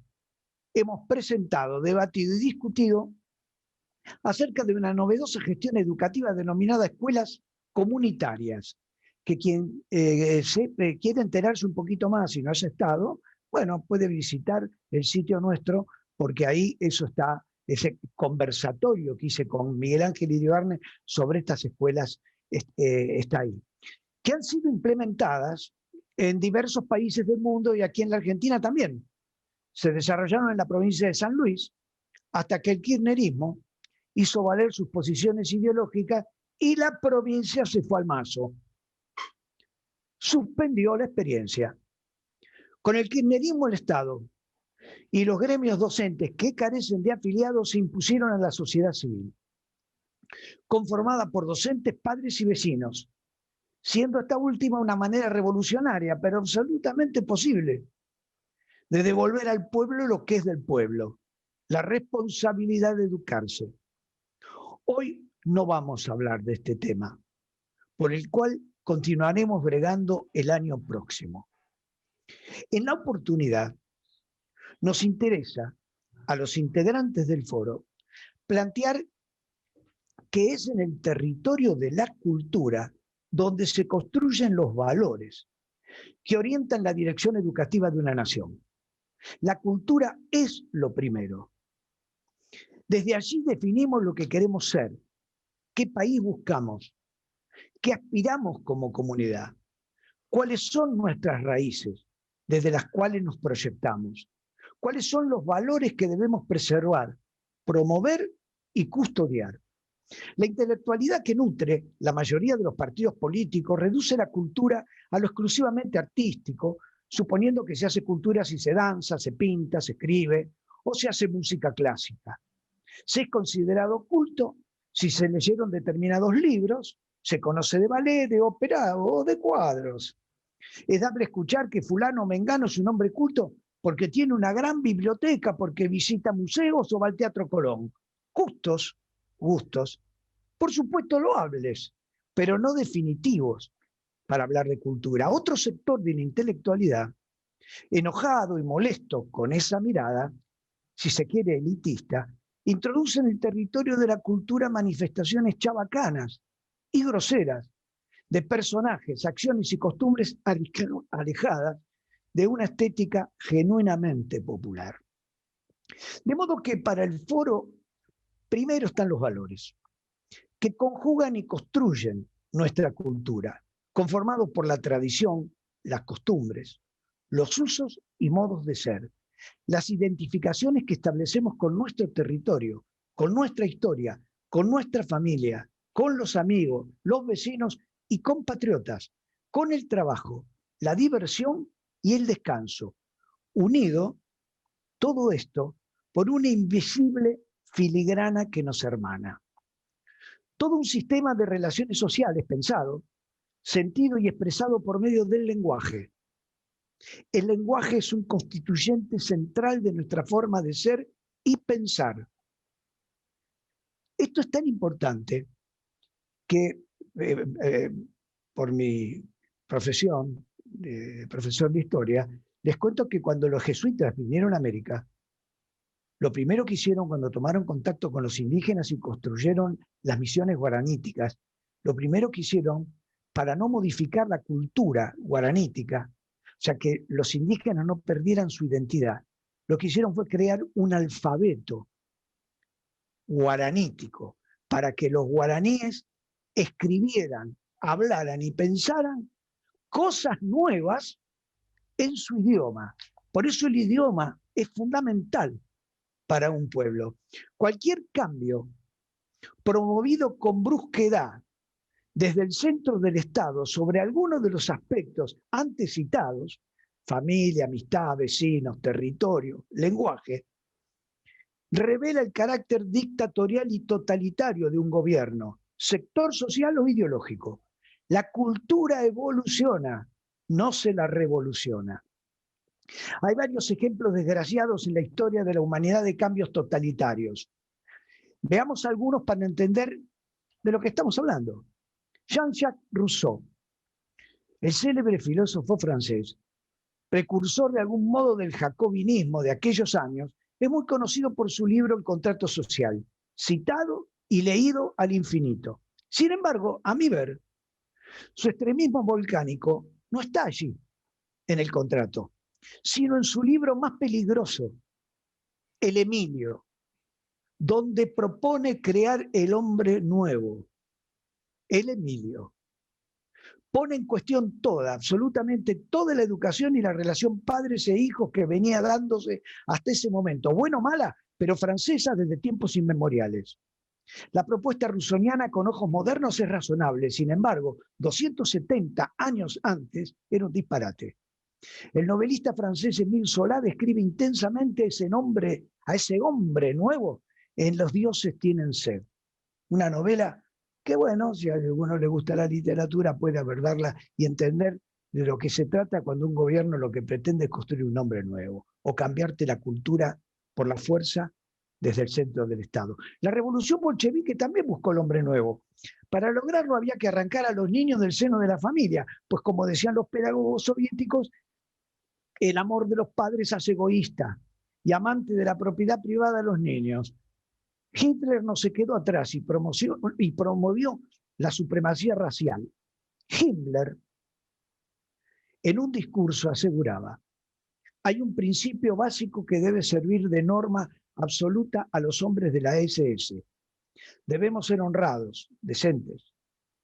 hemos presentado, debatido y discutido acerca de una novedosa gestión educativa denominada escuelas comunitarias, que quien quiere enterarse un poquito más y no haya estado, bueno, puede visitar el sitio nuestro, porque ahí eso está, ese conversatorio que hice con Miguel Ángel Iribarne sobre estas escuelas está ahí, que han sido implementadas en diversos países del mundo y aquí en la Argentina también. Se desarrollaron en la provincia de San Luis hasta que el kirchnerismo hizo valer sus posiciones ideológicas y la provincia se fue al mazo. Suspendió la experiencia. Con el kirchnerismo, el Estado y los gremios docentes que carecen de afiliados se impusieron a la sociedad civil, conformada por docentes, padres y vecinos, siendo esta última una manera revolucionaria, pero absolutamente posible, de devolver al pueblo lo que es del pueblo, la responsabilidad de educarse. Hoy no vamos a hablar de este tema, por el cual continuaremos bregando el año próximo. En la oportunidad, nos interesa a los integrantes del foro plantear que es en el territorio de la cultura donde se construyen los valores que orientan la dirección educativa de una nación. La cultura es lo primero. Desde allí definimos lo que queremos ser, qué país buscamos, qué aspiramos como comunidad, cuáles son nuestras raíces desde las cuales nos proyectamos, cuáles son los valores que debemos preservar, promover y custodiar. La intelectualidad que nutre la mayoría de los partidos políticos reduce la cultura a lo exclusivamente artístico, suponiendo que se hace cultura si se danza, se pinta, se escribe o se hace música clásica. Se es considerado culto si se leyeron determinados libros, se conoce de ballet, de ópera o de cuadros. Es dable escuchar que fulano o mengano es un hombre culto porque tiene una gran biblioteca, porque visita museos o va al Teatro Colón. Gustos por supuesto loables, pero no definitivos para hablar de cultura. Otro sector de la intelectualidad, enojado y molesto con esa mirada, si se quiere elitista, introduce en el territorio de la cultura manifestaciones chabacanas y groseras de personajes, acciones y costumbres alejadas de una estética genuinamente popular. De modo que para el foro primero están los valores, que conjugan y construyen nuestra cultura, conformados por la tradición, las costumbres, los usos y modos de ser, las identificaciones que establecemos con nuestro territorio, con nuestra historia, con nuestra familia, con los amigos, los vecinos y compatriotas, con el trabajo, la diversión y el descanso, unido todo esto por una invisible filigrana que nos hermana. Todo un sistema de relaciones sociales pensado, sentido y expresado por medio del lenguaje. El lenguaje es un constituyente central de nuestra forma de ser y pensar. Esto es tan importante que por mi profesión, profesor de historia, les cuento que cuando los jesuitas vinieron a América, lo primero que hicieron cuando tomaron contacto con los indígenas y construyeron las misiones guaraníticas, lo primero que hicieron para no modificar la cultura guaranítica, o sea, que los indígenas no perdieran su identidad, lo que hicieron fue crear un alfabeto guaranítico para que los guaraníes escribieran, hablaran y pensaran cosas nuevas en su idioma. Por eso el idioma es fundamental para un pueblo. Cualquier cambio promovido con brusquedad desde el centro del Estado sobre algunos de los aspectos antes citados, familia, amistad, vecinos, territorio, lenguaje, revela el carácter dictatorial y totalitario de un gobierno, sector social o ideológico. La cultura evoluciona, no se la revoluciona. Hay varios ejemplos desgraciados en la historia de la humanidad de cambios totalitarios. Veamos algunos para entender de lo que estamos hablando. Jean-Jacques Rousseau, el célebre filósofo francés, precursor de algún modo del jacobinismo de aquellos años, es muy conocido por su libro El contrato social, citado y leído al infinito. Sin embargo, a mi ver, su extremismo volcánico no está allí, en el contrato, sino en su libro más peligroso, El Emilio, donde propone crear el hombre nuevo. El Emilio pone en cuestión toda, absolutamente toda la educación y la relación padres e hijos que venía dándose hasta ese momento, buena o mala, pero francesa desde tiempos inmemoriales. La propuesta rusoniana con ojos modernos es razonable, sin embargo, 270 años antes era un disparate. El novelista francés Émile Zola describe intensamente a ese hombre nuevo en Los dioses tienen sed. Una novela que, bueno, si a alguno le gusta la literatura puede abordarla y entender de lo que se trata cuando un gobierno lo que pretende es construir un hombre nuevo o cambiarte la cultura por la fuerza desde el centro del Estado. La revolución bolchevique también buscó el hombre nuevo. Para lograrlo había que arrancar a los niños del seno de la familia, pues como decían los pedagogos soviéticos, el amor de los padres hace egoísta y amante de la propiedad privada de los niños. Hitler no se quedó atrás y promovió la supremacía racial. Himmler, en un discurso, aseguraba: hay un principio básico que debe servir de norma absoluta a los hombres de la SS. Debemos ser honrados, decentes,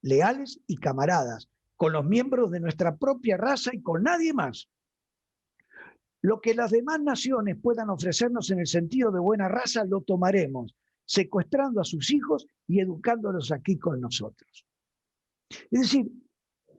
leales y camaradas con los miembros de nuestra propia raza y con nadie más. Lo que las demás naciones puedan ofrecernos en el sentido de buena raza lo tomaremos, secuestrando a sus hijos y educándolos aquí con nosotros. Es decir,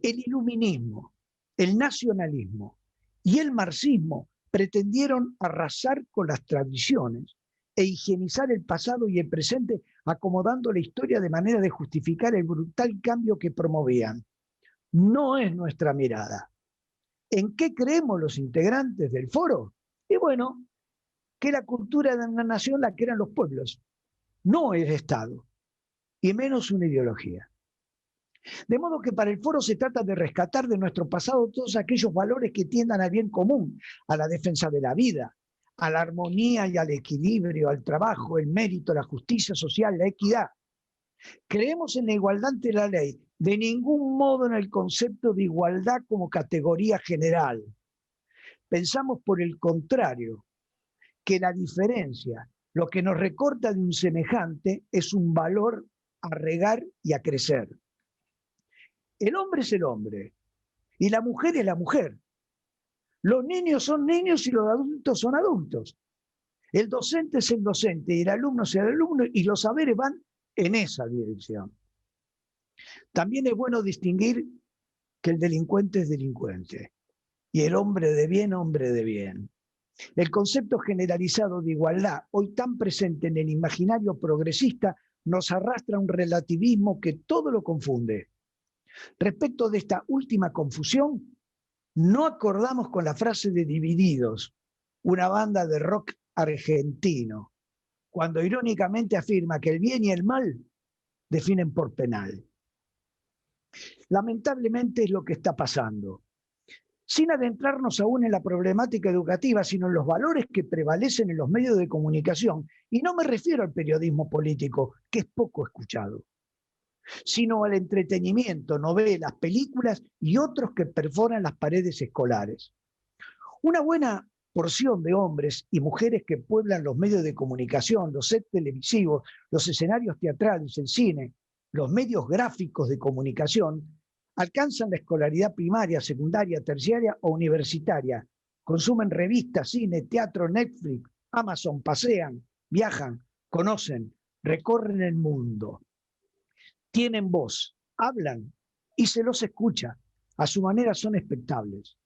el iluminismo, el nacionalismo y el marxismo pretendieron arrasar con las tradiciones e higienizar el pasado y el presente, acomodando la historia de manera de justificar el brutal cambio que promovían. No es nuestra mirada. ¿En qué creemos los integrantes del foro? Y bueno, que la cultura de una nación la crean los pueblos, no el Estado. y menos una ideología. De modo que para el foro se trata de rescatar de nuestro pasado todos aquellos valores que tiendan al bien común, a la defensa de la vida, a la armonía y al equilibrio, al trabajo, el mérito, la justicia social, la equidad. Creemos en la igualdad ante la ley, de ningún modo en el concepto de igualdad como categoría general. Pensamos por el contrario, que la diferencia, lo que nos recorta de un semejante, es un valor a regar y a crecer. El hombre es el hombre y la mujer es la mujer. Los niños son niños y los adultos son adultos. El docente es el docente y el alumno es el alumno y los saberes van en esa dirección. También es bueno distinguir que el delincuente es delincuente y el hombre de bien, hombre de bien. El concepto generalizado de igualdad, hoy tan presente en el imaginario progresista, nos arrastra a un relativismo que todo lo confunde. Respecto de esta última confusión, no acordamos con la frase de Divididos, una banda de rock argentino, cuando irónicamente afirma que el bien y el mal definen por penal. Lamentablemente es lo que está pasando. Sin adentrarnos aún en la problemática educativa, sino en los valores que prevalecen en los medios de comunicación, y no me refiero al periodismo político, que es poco escuchado, sino al entretenimiento, novelas, películas y otros que perforan las paredes escolares. Una buena porción de hombres y mujeres que pueblan los medios de comunicación, los sets televisivos, los escenarios teatrales, el cine, los medios gráficos de comunicación, alcanzan la escolaridad primaria, secundaria, terciaria o universitaria, consumen revistas, cine, teatro, Netflix, Amazon, pasean, viajan, conocen, recorren el mundo. Tienen voz, hablan y se los escucha. A su manera son espectables.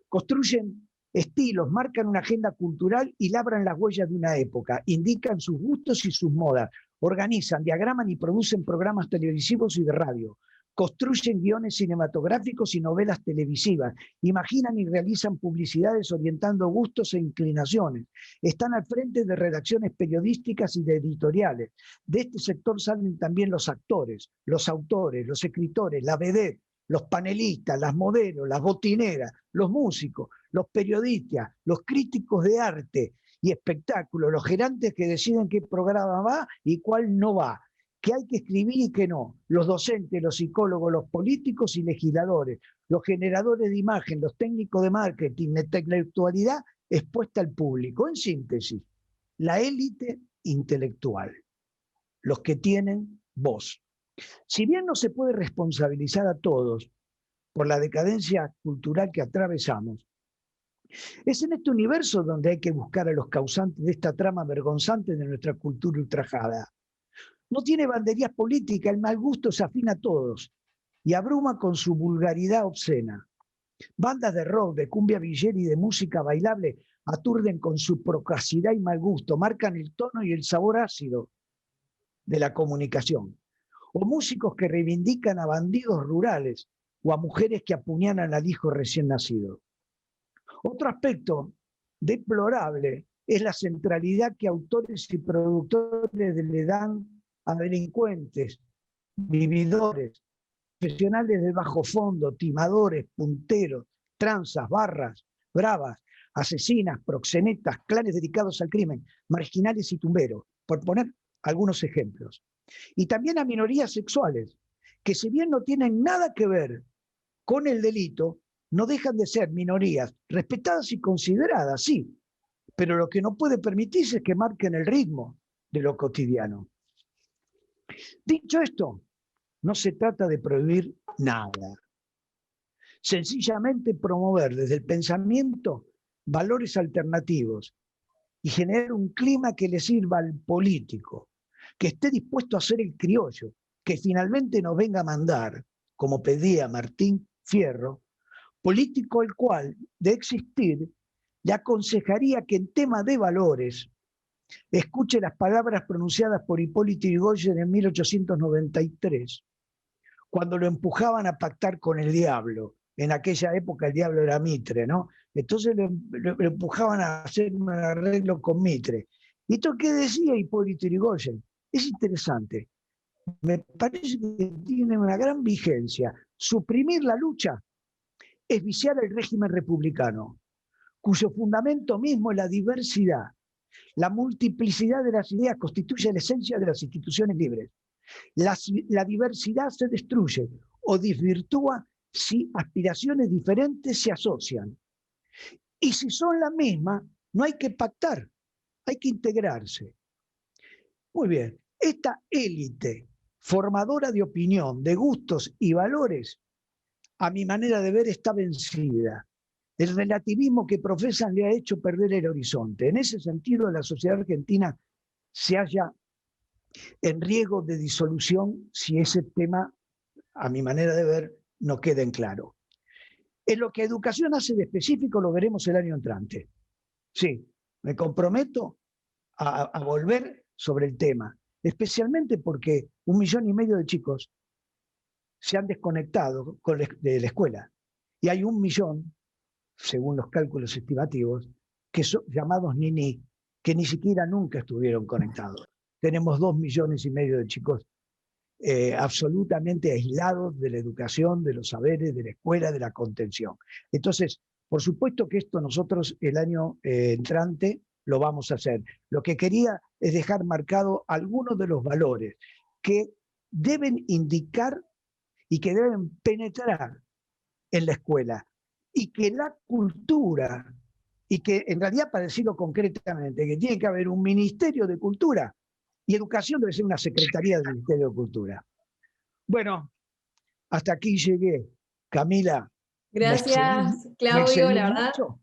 Construyen estilos, marcan una agenda cultural y labran las huellas de una época, indican sus gustos y sus modas, organizan, diagraman y producen programas televisivos y de radio, construyen guiones cinematográficos y novelas televisivas, imaginan y realizan publicidades orientando gustos e inclinaciones, están al frente de redacciones periodísticas y de editoriales. De este sector salen también los actores, los autores, los escritores, la vedette, los panelistas, las modelos, las botineras, los músicos, los periodistas, los críticos de arte y espectáculos, los gerentes que deciden qué programa va y cuál no va, que hay que escribir y que no, los docentes, los psicólogos, los políticos y legisladores, los generadores de imagen, los técnicos de marketing, la intelectualidad expuesta al público. En síntesis, la élite intelectual, los que tienen voz. Si bien no se puede responsabilizar a todos por la decadencia cultural que atravesamos, es en este universo donde hay que buscar a los causantes de esta trama vergonzante de nuestra cultura ultrajada. No tiene banderías políticas, el mal gusto se afina a todos y abruma con su vulgaridad obscena. Bandas de rock, de cumbia villera y de música bailable aturden con su procacidad y mal gusto, marcan el tono y el sabor ácido de la comunicación. O músicos que reivindican a bandidos rurales o a mujeres que apuñalan al hijo recién nacido. Otro aspecto deplorable es la centralidad que autores y productores le dan a delincuentes, vividores, profesionales de bajo fondo, timadores, punteros, tranzas, barras, bravas, asesinas, proxenetas, clanes dedicados al crimen, marginales y tumberos, por poner algunos ejemplos. Y también a minorías sexuales, que si bien no tienen nada que ver con el delito, no dejan de ser minorías, respetadas y consideradas, sí, pero lo que no puede permitirse es que marquen el ritmo de lo cotidiano. Dicho esto, no se trata de prohibir nada. Sencillamente promover desde el pensamiento valores alternativos y generar un clima que le sirva al político, que esté dispuesto a ser el criollo, que finalmente nos venga a mandar, como pedía Martín Fierro, político el cual, de existir, le aconsejaría que en tema de valores escuche las palabras pronunciadas por Hipólito Yrigoyen en 1893, cuando lo empujaban a pactar con el diablo. En aquella época el diablo era Mitre, ¿no? Entonces lo empujaban a hacer un arreglo con Mitre. ¿Y esto qué decía Hipólito Yrigoyen? Es interesante. me parece que tiene una gran vigencia. Suprimir la lucha es viciar el régimen republicano, cuyo fundamento mismo es la diversidad. La multiplicidad de las ideas constituye la esencia de las instituciones libres. La diversidad se destruye o desvirtúa si aspiraciones diferentes se asocian. Y si son la misma, no hay que pactar, hay que integrarse. Muy bien, esta élite formadora de opinión, de gustos y valores, a mi manera de ver, está vencida. El relativismo que profesan le ha hecho perder el horizonte. En ese sentido, la sociedad argentina se halla en riesgo de disolución si ese tema, a mi manera de ver, no queda en claro. En lo que educación hace de específico lo veremos el año entrante. Sí, me comprometo a volver sobre el tema, especialmente porque 1,5 millones de chicos se han desconectado de la escuela y hay 1 millón, según los cálculos estimativos, que son llamados niní, que ni siquiera nunca estuvieron conectados. Tenemos 2,5 millones de chicos absolutamente aislados de la educación, de los saberes, de la escuela, de la contención. Entonces, por supuesto que esto nosotros el año entrante lo vamos a hacer. Lo que quería es dejar marcado algunos de los valores que deben indicar y que deben penetrar en la escuela, y que la cultura, y que en realidad, para decirlo concretamente, que tiene que haber un Ministerio de Cultura, y educación debe ser una secretaría del Ministerio de Cultura. Bueno, hasta aquí llegué. Camila. Gracias, ¿Me Claudio, excedí la verdad. mucho?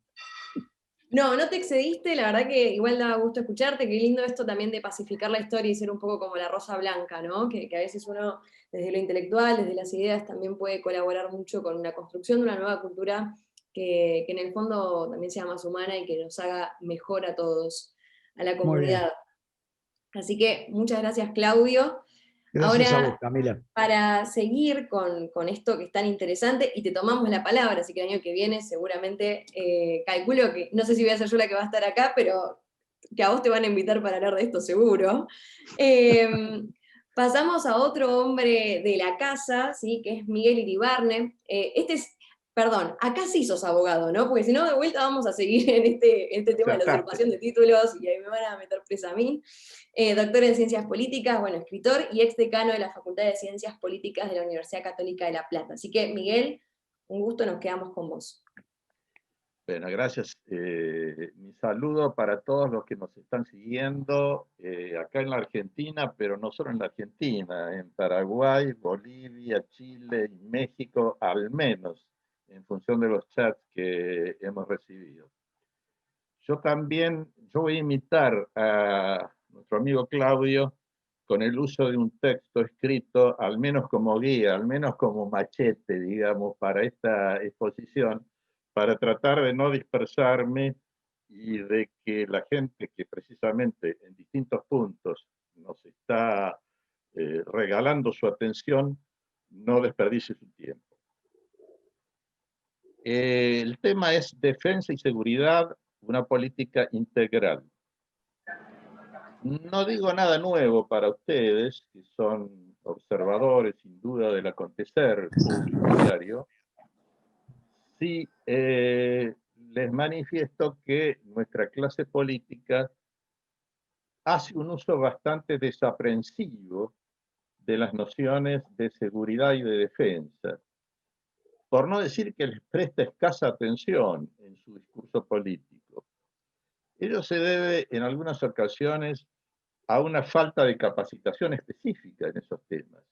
No, no te excediste, la verdad que igual daba gusto escucharte, qué lindo esto también de pacificar la historia y ser un poco como la rosa blanca, ¿no? Que a veces uno, desde lo intelectual, desde las ideas, también puede colaborar mucho con la construcción de una nueva cultura que en el fondo también sea más humana y que nos haga mejor a todos, a la Muy bien. comunidad. Así que muchas gracias, Claudio. Gracias a vos, Ahora, Camila. para seguir con esto que es tan interesante, y te tomamos la palabra, así que el año que viene seguramente calculo que, no sé si voy a ser yo la que va a estar acá, pero que a vos te van a invitar para hablar de esto seguro. Pasamos a otro hombre de la casa, ¿sí? Que es Miguel Iribarne. Perdón, acá sí sos abogado, ¿no? Porque si no, de vuelta vamos a seguir en este tema de la usurpación de títulos y ahí me van a meter presa a mí. Doctor en Ciencias Políticas, bueno, escritor y ex decano de la Facultad de Ciencias Políticas de la Universidad Católica de La Plata. Así que, Miguel, un gusto, nos quedamos con vos. Bueno, gracias. Mi saludo para todos los que nos están siguiendo acá en la Argentina, pero no solo en la Argentina, en Paraguay, Bolivia, Chile y México, al menos, en función de los chats que hemos recibido. Yo voy a imitar a nuestro amigo Claudio con el uso de un texto escrito, al menos como guía, al menos como machete, digamos, para esta exposición, para tratar de no dispersarme y de que la gente que precisamente en distintos puntos nos está regalando su atención no desperdicie su tiempo. El tema es defensa y seguridad, una política integral. No digo nada nuevo para ustedes, que son observadores sin duda del acontecer público diario. Sí, les manifiesto que nuestra clase política hace un uso bastante desaprensivo de las nociones de seguridad y de defensa, por no decir que les presta escasa atención en su discurso político. Ello se debe en algunas ocasiones a una falta de capacitación específica en esos temas.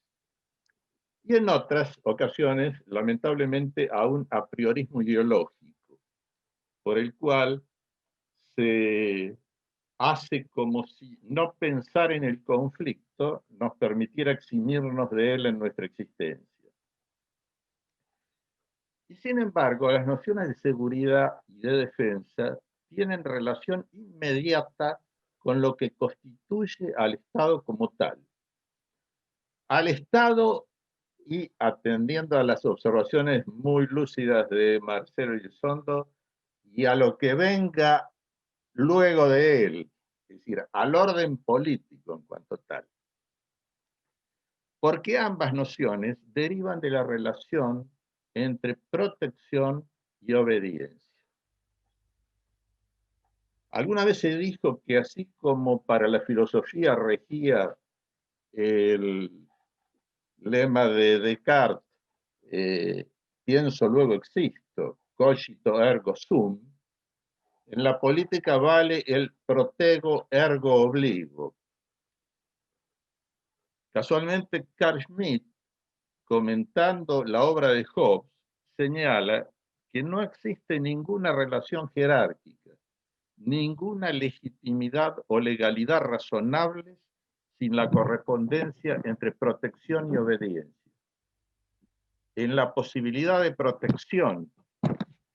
Y en otras ocasiones, lamentablemente, a un apriorismo ideológico, por el cual se hace como si no pensar en el conflicto nos permitiera eximirnos de él en nuestra existencia. Y sin embargo, las nociones de seguridad y de defensa tienen relación inmediata con lo que constituye al Estado como tal. Al Estado, y atendiendo a las observaciones muy lúcidas de Marcelo Elizondo, y a lo que venga luego de él, es decir, al orden político en cuanto tal. porque ambas nociones derivan de la relación entre protección y obediencia. Alguna vez se dijo que así como para la filosofía regía el lema de Descartes, pienso luego existo, cogito ergo sum, en la política vale el protego ergo obligo. Casualmente, Carl Schmitt, comentando la obra de Hobbes, señala que no existe ninguna relación jerárquica, ninguna legitimidad o legalidad razonables sin la correspondencia entre protección y obediencia. En la posibilidad de protección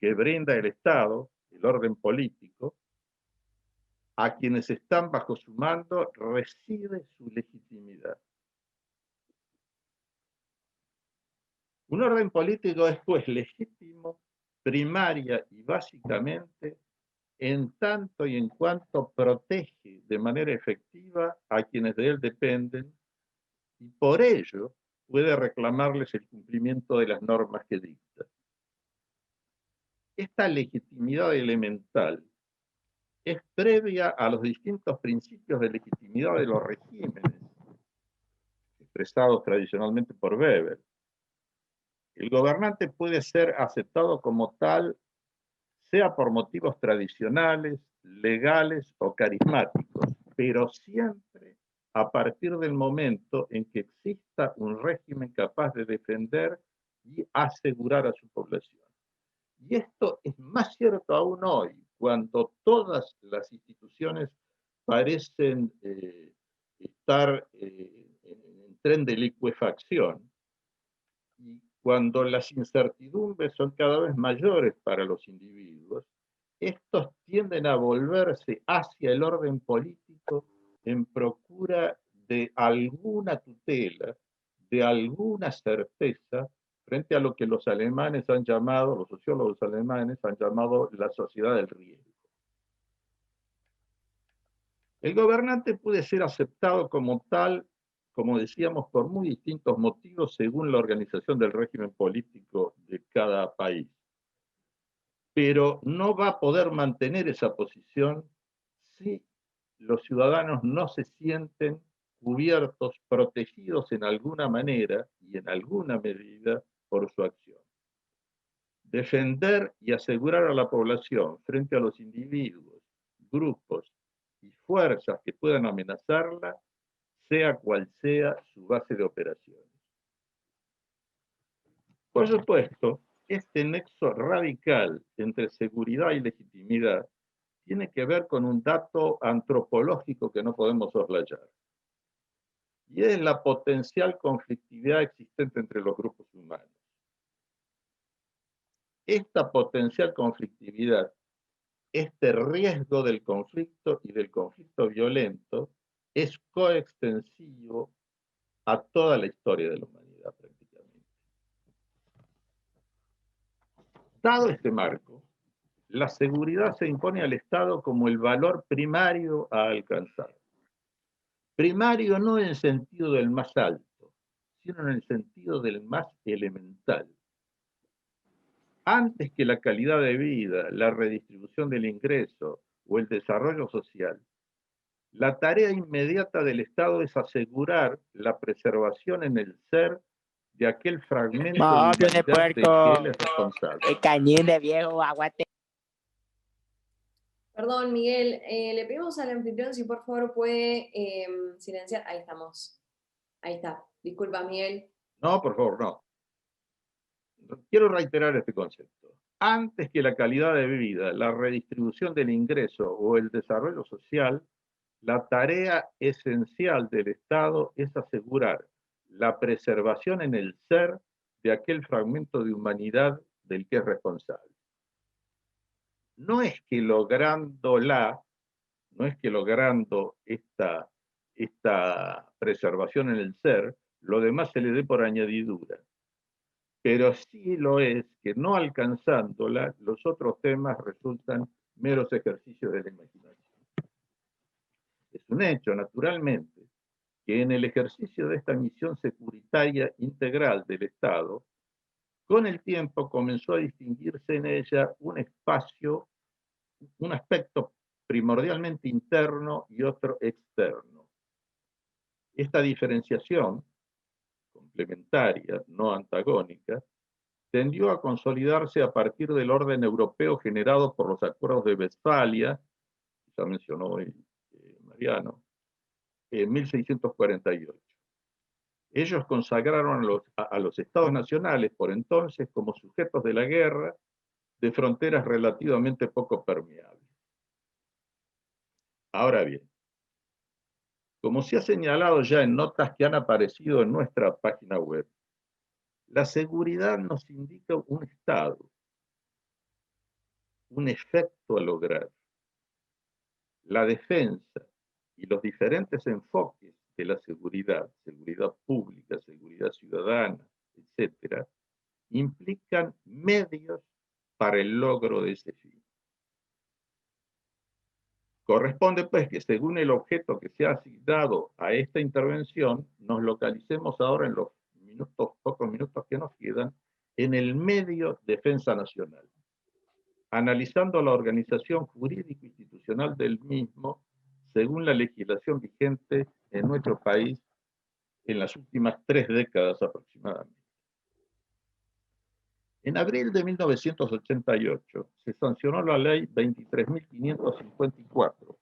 que brinda el Estado, el orden político, a quienes están bajo su mando reside su legitimidad. Un orden político es, pues, legítimo, primaria y básicamente, en tanto y en cuanto protege de manera efectiva a quienes de él dependen y por ello puede reclamarles el cumplimiento de las normas que dicta. Esta legitimidad elemental es previa a los distintos principios de legitimidad de los regímenes, expresados tradicionalmente por Weber. El gobernante puede ser aceptado como tal, sea por motivos tradicionales, legales o carismáticos, pero siempre a partir del momento en que exista un régimen capaz de defender y asegurar a su población. Y esto es más cierto aún hoy, cuando todas las instituciones parecen estar en tren de licuefacción, y cuando las incertidumbres son cada vez mayores para los individuos, estos tienden a volverse hacia el orden político en procura de alguna tutela, de alguna certeza, frente a lo que los alemanes han llamado, los sociólogos alemanes han llamado la sociedad del riesgo. El gobernante puede ser aceptado como tal, como decíamos, por muy distintos motivos según la organización del régimen político de cada país. Pero no va a poder mantener esa posición si los ciudadanos no se sienten cubiertos, protegidos en alguna manera y en alguna medida por su acción. Defender y asegurar a la población frente a los individuos, grupos y fuerzas que puedan amenazarla, sea cual sea su base de operaciones. Por supuesto, este nexo radical entre seguridad y legitimidad tiene que ver con un dato antropológico que no podemos soslayar, y es la potencial conflictividad existente entre los grupos humanos. Esta potencial conflictividad, este riesgo del conflicto y del conflicto violento, es coextensivo a toda la historia de la humanidad prácticamente. Dado este marco, la seguridad se impone al Estado como el valor primario a alcanzar. Primario no en el sentido del más alto, sino en el sentido del más elemental. Antes que la calidad de vida, la redistribución del ingreso o el desarrollo social, la tarea inmediata del Estado es asegurar la preservación en el ser de aquel fragmento de humanidad del que él es responsable. El cañín de viejo aguate. Perdón, Miguel, le pedimos al anfitrión si por favor puede silenciar. Ahí estamos. Ahí está. Disculpa, Miguel. No, por favor, no. Quiero reiterar este concepto. Antes que la calidad de vida, la redistribución del ingreso o el desarrollo social, la tarea esencial del Estado es asegurar la preservación en el ser de aquel fragmento de humanidad del que es responsable. No es que logrando esta preservación en el ser, lo demás se le dé por añadidura. Pero sí lo es que no alcanzándola, los otros temas resultan meros ejercicios de la imaginación. Es un hecho, naturalmente, que en el ejercicio de esta misión securitaria integral del Estado, con el tiempo comenzó a distinguirse en ella un espacio, un aspecto primordialmente interno y otro externo. Esta diferenciación, complementaria, no antagónica, tendió a consolidarse a partir del orden europeo generado por los acuerdos de Westfalia, ya mencionó hoy Mariano, en 1648. Ellos consagraron a los estados nacionales por entonces como sujetos de la guerra de fronteras relativamente poco permeables. Ahora bien, como se ha señalado ya en notas que han aparecido en nuestra página web, la seguridad nos indica un estado, un efecto a lograr. La defensa y los diferentes enfoques de la seguridad, seguridad pública, seguridad ciudadana, etc., implican medios para el logro de ese fin. Corresponde, pues, que según el objeto que se ha asignado a esta intervención, nos localicemos ahora en los pocos minutos que nos quedan, en el medio defensa nacional, analizando la organización jurídico-institucional del mismo según la legislación vigente en nuestro país en las últimas 3 décadas aproximadamente. En abril de 1988 se sancionó la ley 23.554,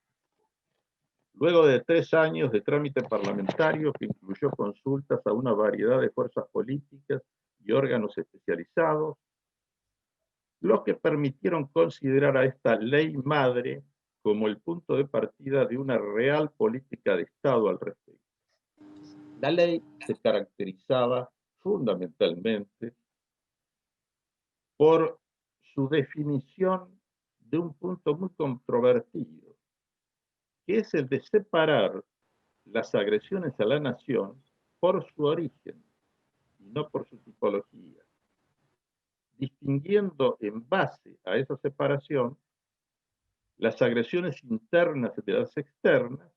luego de 3 años de trámite parlamentario que incluyó consultas a una variedad de fuerzas políticas y órganos especializados, los que permitieron considerar a esta ley madre como el punto de partida de una real política de Estado al respecto. La ley se caracterizaba fundamentalmente por su definición de un punto muy controvertido, que es el de separar las agresiones a la nación por su origen y no por su tipología, distinguiendo en base a esa separación las agresiones internas de las externas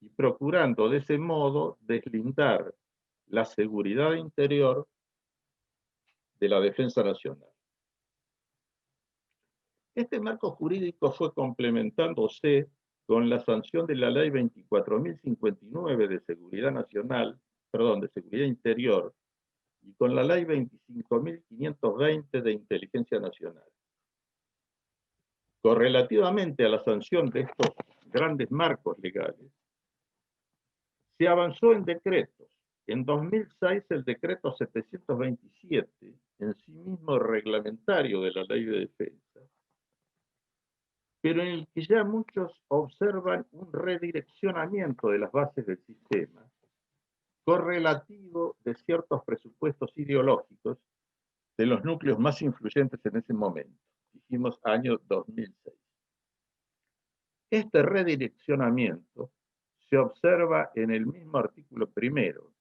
y procurando de ese modo deslindar la seguridad interior de la defensa nacional. Este marco jurídico fue complementándose con la sanción de la ley 24.059 de seguridad nacional, de seguridad interior, y con la ley 25.520 de inteligencia nacional. Correlativamente a la sanción de estos grandes marcos legales, se avanzó en decretos. En 2006 el decreto 727, en sí mismo reglamentario de la ley de defensa, pero en el que ya muchos observan un redireccionamiento de las bases del sistema, correlativo de ciertos presupuestos ideológicos de los núcleos más influyentes en ese momento. Dijimos año 2006. Este redireccionamiento se observa en el mismo artículo primero,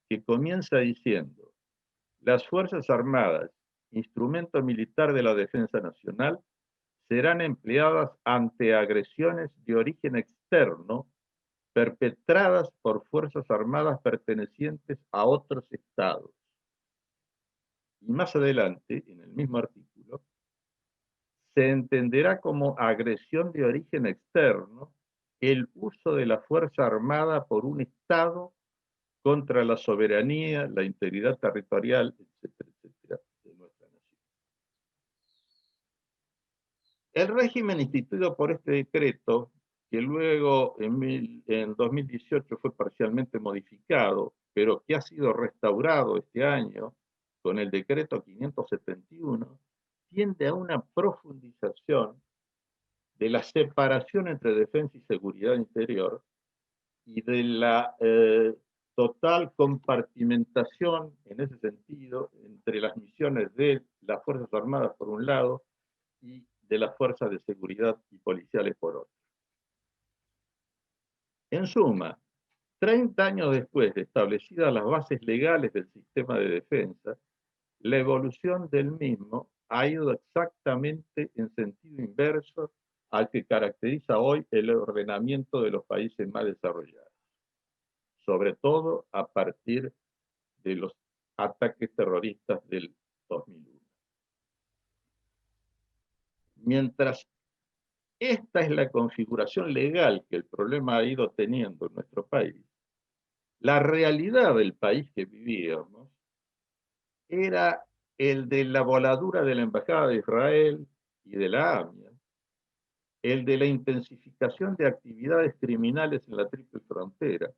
que comienza diciendo: las Fuerzas Armadas, instrumento militar de la defensa nacional, serán empleadas ante agresiones de origen externo perpetradas por Fuerzas Armadas pertenecientes a otros estados. Y más adelante, en el mismo artículo, se entenderá como agresión de origen externo el uso de la Fuerza Armada por un Estado contra la soberanía, la integridad territorial, etcétera, etcétera, de nuestra nación. El régimen instituido por este decreto, que luego en 2018 fue parcialmente modificado, pero que ha sido restaurado este año con el decreto 571, tiende a una profundización de la separación entre defensa y seguridad interior y de la total compartimentación en ese sentido entre las misiones de las Fuerzas Armadas por un lado y de las fuerzas de seguridad y policiales por otro. En suma, 30 años después de establecidas las bases legales del sistema de defensa, la evolución del mismo ha ido exactamente en sentido inverso al que caracteriza hoy el ordenamiento de los países más desarrollados. sobre todo a partir de los ataques terroristas del 2001. Mientras esta es la configuración legal que el problema ha ido teniendo en nuestro país, la realidad del país que vivíamos era el de la voladura de la Embajada de Israel y de la AMIA, el de la intensificación de actividades criminales en la Triple Frontera,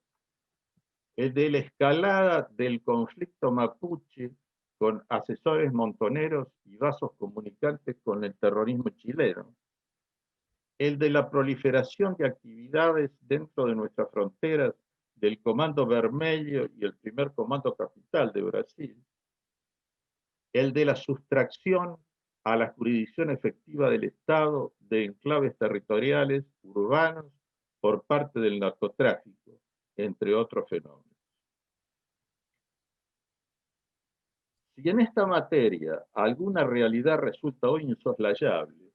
el de la escalada del conflicto mapuche con asesores montoneros y vasos comunicantes con el terrorismo chileno, el de la proliferación de actividades dentro de nuestras fronteras del Comando Vermelho y el primer Comando Capital de Brasil, el de la sustracción a la jurisdicción efectiva del Estado de enclaves territoriales urbanos por parte del narcotráfico, entre otros fenómenos. Si en esta materia alguna realidad resulta hoy insoslayable,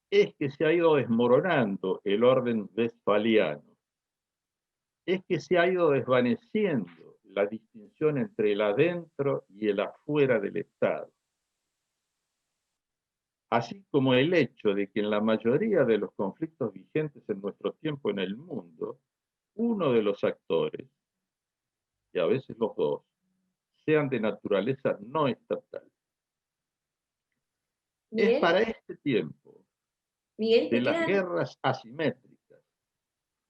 es que se ha ido desmoronando el orden westfaliano, es que se ha ido desvaneciendo la distinción entre el adentro y el afuera del Estado. Así como el hecho de que en la mayoría de los conflictos vigentes en nuestro tiempo en el mundo, uno de los actores, y a veces los dos, sean de naturaleza no estatal. Miguel, es para este tiempo Miguel, de las guerras asimétricas.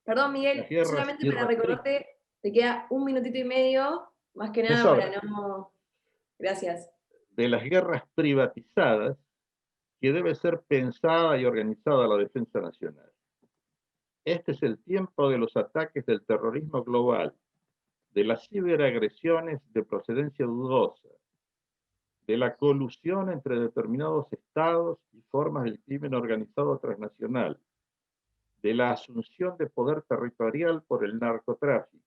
Perdón, Miguel, solamente para recordarte, te queda 1 minutito y medio, más que nada para no... Gracias. De las guerras privatizadas, que debe ser pensada y organizada la defensa nacional. Este es el tiempo de los ataques del terrorismo global, de las ciberagresiones de procedencia dudosa, de la colusión entre determinados estados y formas del crimen organizado transnacional, de la asunción de poder territorial por el narcotráfico,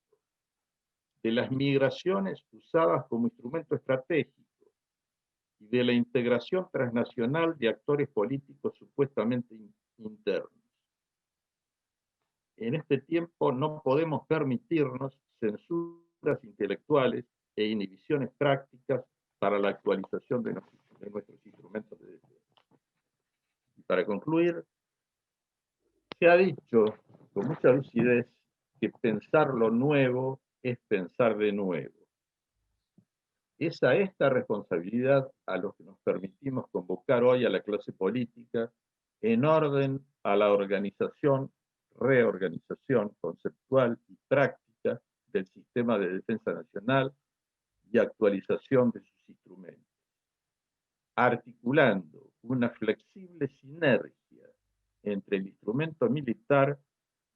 de las migraciones usadas como instrumento estratégico y de la integración transnacional de actores políticos supuestamente internos. En este tiempo no podemos permitirnos censuras intelectuales e inhibiciones prácticas para la actualización de nuestros instrumentos de defensa. Y para concluir, se ha dicho con mucha lucidez que pensar lo nuevo es pensar de nuevo. Es a esta responsabilidad a lo que nos permitimos convocar hoy a la clase política en orden a la organización, reorganización conceptual y práctica del sistema de defensa nacional y actualización de sus instrumentos, articulando una flexible sinergia entre el instrumento militar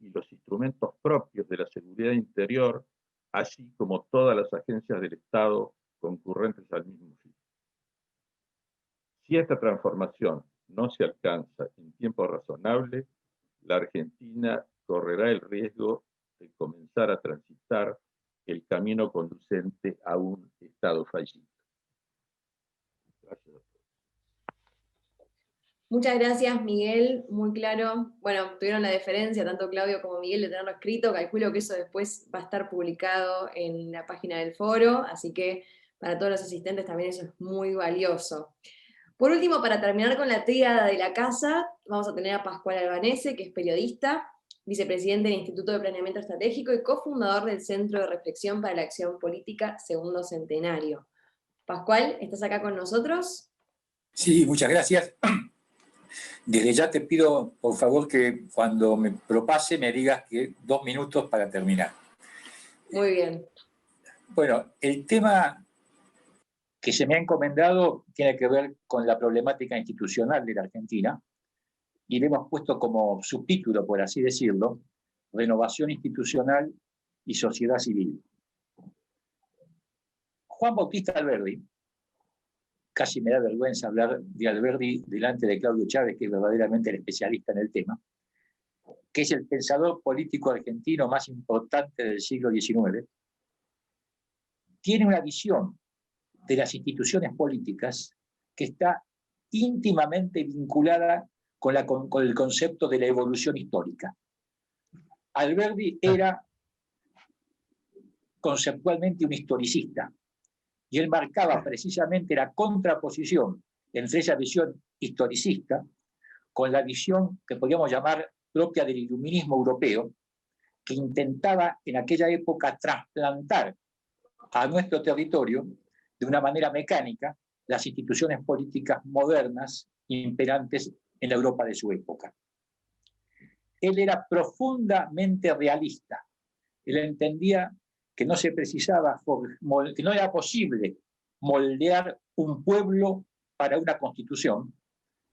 y los instrumentos propios de la seguridad interior, así como todas las agencias del Estado concurrentes al mismo fin. Si esta transformación no se alcanza en tiempo razonable, la Argentina correrá el riesgo de comenzar a transitar el camino conducente a un Estado fallido. Gracias. Muchas gracias, Miguel, muy claro. Bueno, tuvieron la deferencia, tanto Claudio como Miguel, de tenerlo escrito. Calculo que eso después va a estar publicado en la página del foro, así que para todos los asistentes también eso es muy valioso. Por último, para terminar con la tríada de la casa, vamos a tener a Pascual Albanese, que es periodista, vicepresidente del Instituto de Planeamiento Estratégico y cofundador del Centro de Reflexión para la Acción Política Segundo Centenario. Pascual, ¿estás acá con nosotros? Sí, muchas gracias. Desde ya te pido, por favor, que cuando me propase me digas que 2 minutos para terminar. Muy bien. Bueno, el tema que se me ha encomendado tiene que ver con la problemática institucional de la Argentina y le hemos puesto como subtítulo, por así decirlo, Renovación institucional y sociedad civil. Juan Bautista Alberdi, casi me da vergüenza hablar de Alberdi delante de Claudio Chávez, que es verdaderamente el especialista en el tema, que es el pensador político argentino más importante del siglo XIX, tiene una visión de las instituciones políticas que está íntimamente vinculada con el concepto de la evolución histórica. Alberdi era conceptualmente un historicista, y él marcaba precisamente la contraposición entre esa visión historicista con la visión que podríamos llamar propia del iluminismo europeo, que intentaba en aquella época trasplantar a nuestro territorio de una manera mecánica las instituciones políticas modernas imperantes en la Europa de su época. Él era profundamente realista. Él entendía que no se precisaba, que no era posible moldear un pueblo para una constitución,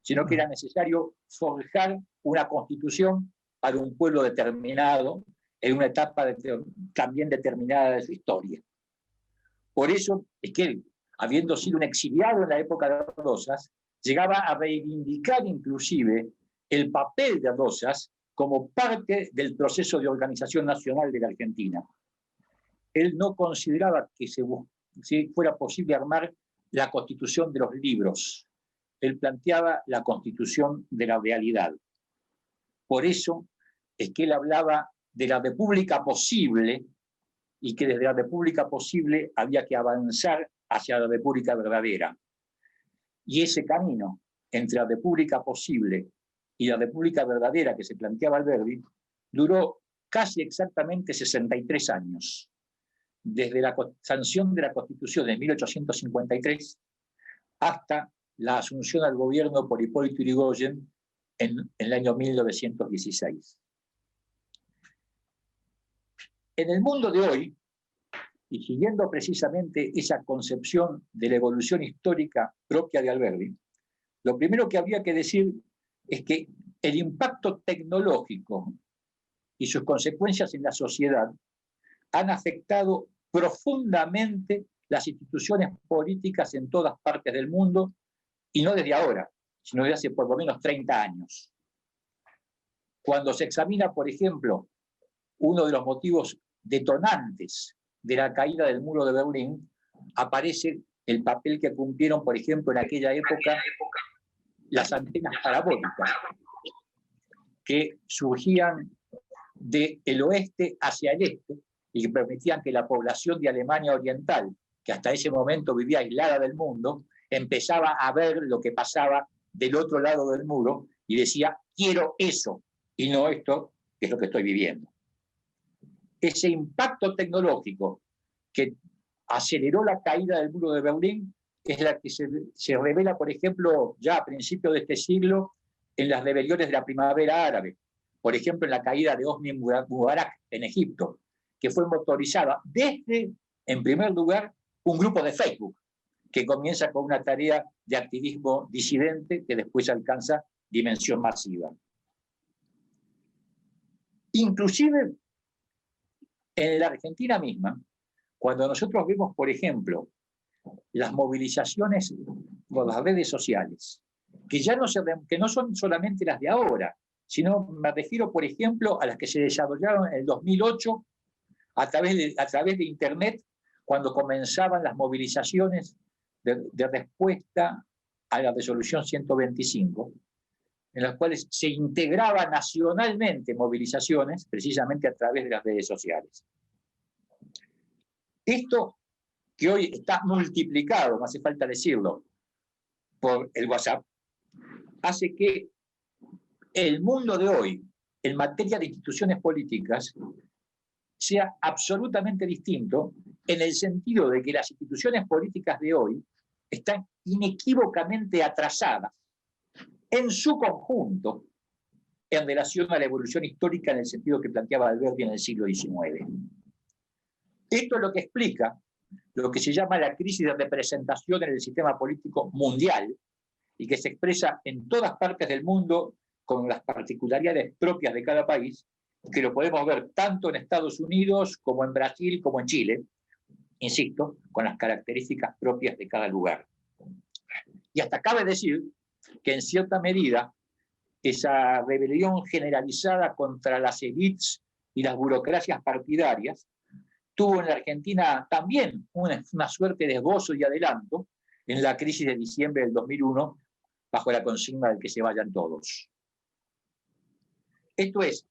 sino que era necesario forjar una constitución para un pueblo determinado en una etapa también determinada de su historia. Por eso es que él, habiendo sido un exiliado en la época de Rosas, llegaba a reivindicar inclusive el papel de Rosas como parte del proceso de organización nacional de la Argentina. Él no consideraba que si fuera posible armar la constitución de los libros. Él planteaba la constitución de la realidad. Por eso es que él hablaba de la república posible y que desde la república posible había que avanzar hacia la república verdadera. Y ese camino entre la república posible y la república verdadera que se planteaba Alberdi duró casi exactamente 63 años, desde la sanción de la Constitución de 1853 hasta la asunción al gobierno por Hipólito Yrigoyen en el año 1916. En el mundo de hoy, y siguiendo precisamente esa concepción de la evolución histórica propia de Alberdi, lo primero que habría que decir es que el impacto tecnológico y sus consecuencias en la sociedad han afectado profundamente las instituciones políticas en todas partes del mundo, y no desde ahora, sino desde hace por lo menos 30 años. Cuando se examina, por ejemplo, uno de los motivos detonantes de la caída del muro de Berlín, aparece el papel que cumplieron, por ejemplo, en aquella época, las antenas parabólicas, que surgían del oeste hacia el este y que permitían que la población de Alemania Oriental, que hasta ese momento vivía aislada del mundo, empezaba a ver lo que pasaba del otro lado del muro y decía, quiero eso, y no esto, que es lo que estoy viviendo. Ese impacto tecnológico que aceleró la caída del muro de Berlín es la que se revela, por ejemplo, ya a principios de este siglo, en las rebeliones de la primavera árabe. Por ejemplo, en la caída de Hosni Mubarak en Egipto, que fue motorizada desde, en primer lugar, un grupo de Facebook, que comienza con una tarea de activismo disidente que después alcanza dimensión masiva. Inclusive, en la Argentina misma, cuando nosotros vemos, por ejemplo, las movilizaciones por las redes sociales, que no son solamente las de ahora, sino me refiero, por ejemplo, a las que se desarrollaron en el 2008 a través de Internet, cuando comenzaban las movilizaciones de respuesta a la resolución 125, en las cuales se integraba nacionalmente movilizaciones, precisamente a través de las redes sociales. Esto, que hoy está multiplicado, no hace falta decirlo, por el WhatsApp, hace que el mundo de hoy, en materia de instituciones políticas, sea absolutamente distinto, en el sentido de que las instituciones políticas de hoy están inequívocamente atrasadas en su conjunto en relación a la evolución histórica en el sentido que planteaba Alberdi en el siglo XIX. Esto es lo que explica lo que se llama la crisis de representación en el sistema político mundial y que se expresa en todas partes del mundo con las particularidades propias de cada país, que lo podemos ver tanto en Estados Unidos como en Brasil como en Chile, insisto, con las características propias de cada lugar. Y hasta cabe decir que en cierta medida esa rebelión generalizada contra las élites y las burocracias partidarias tuvo en la Argentina también una suerte de esbozo y adelanto en la crisis de diciembre del 2001 bajo la consigna de que se vayan todos. Esto es,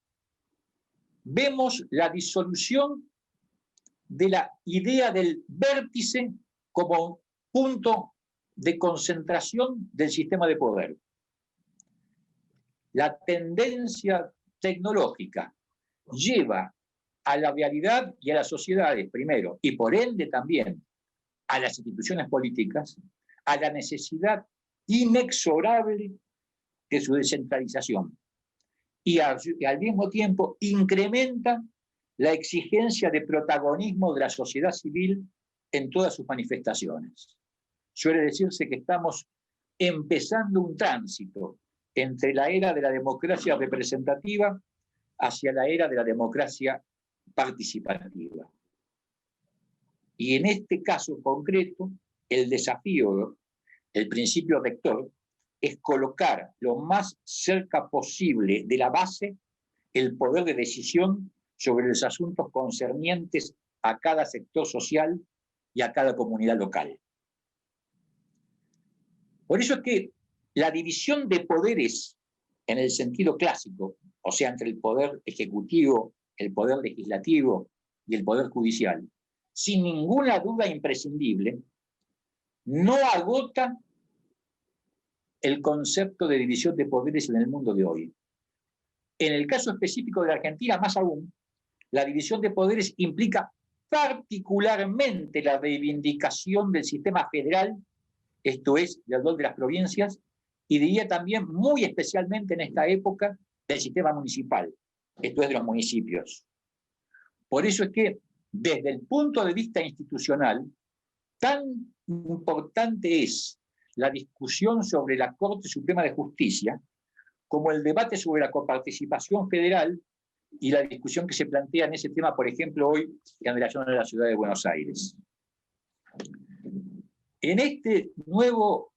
vemos la disolución de la idea del vértice como punto de concentración del sistema de poder. La tendencia tecnológica lleva a la realidad y a las sociedades, primero, y por ende también a las instituciones políticas, a la necesidad inexorable de su descentralización. Y al mismo tiempo incrementa la exigencia de protagonismo de la sociedad civil en todas sus manifestaciones. Suele decirse que estamos empezando un tránsito entre la era de la democracia representativa hacia la era de la democracia participativa. Y en este caso concreto, el desafío, el principio rector, es colocar lo más cerca posible de la base el poder de decisión sobre los asuntos concernientes a cada sector social y a cada comunidad local. Por eso es que la división de poderes en el sentido clásico, o sea, entre el poder ejecutivo, el poder legislativo y el poder judicial, sin ninguna duda imprescindible, no agota el concepto de división de poderes en el mundo de hoy. En el caso específico de la Argentina, más aún, la división de poderes implica particularmente la reivindicación del sistema federal, esto es, del rol de las provincias, y diría también muy especialmente en esta época del sistema municipal, esto es, de los municipios. Por eso es que, desde el punto de vista institucional, tan importante es la discusión sobre la Corte Suprema de Justicia como el debate sobre la coparticipación federal y la discusión que se plantea en ese tema, por ejemplo, hoy en relación a la ciudad de Buenos Aires. En este nuevo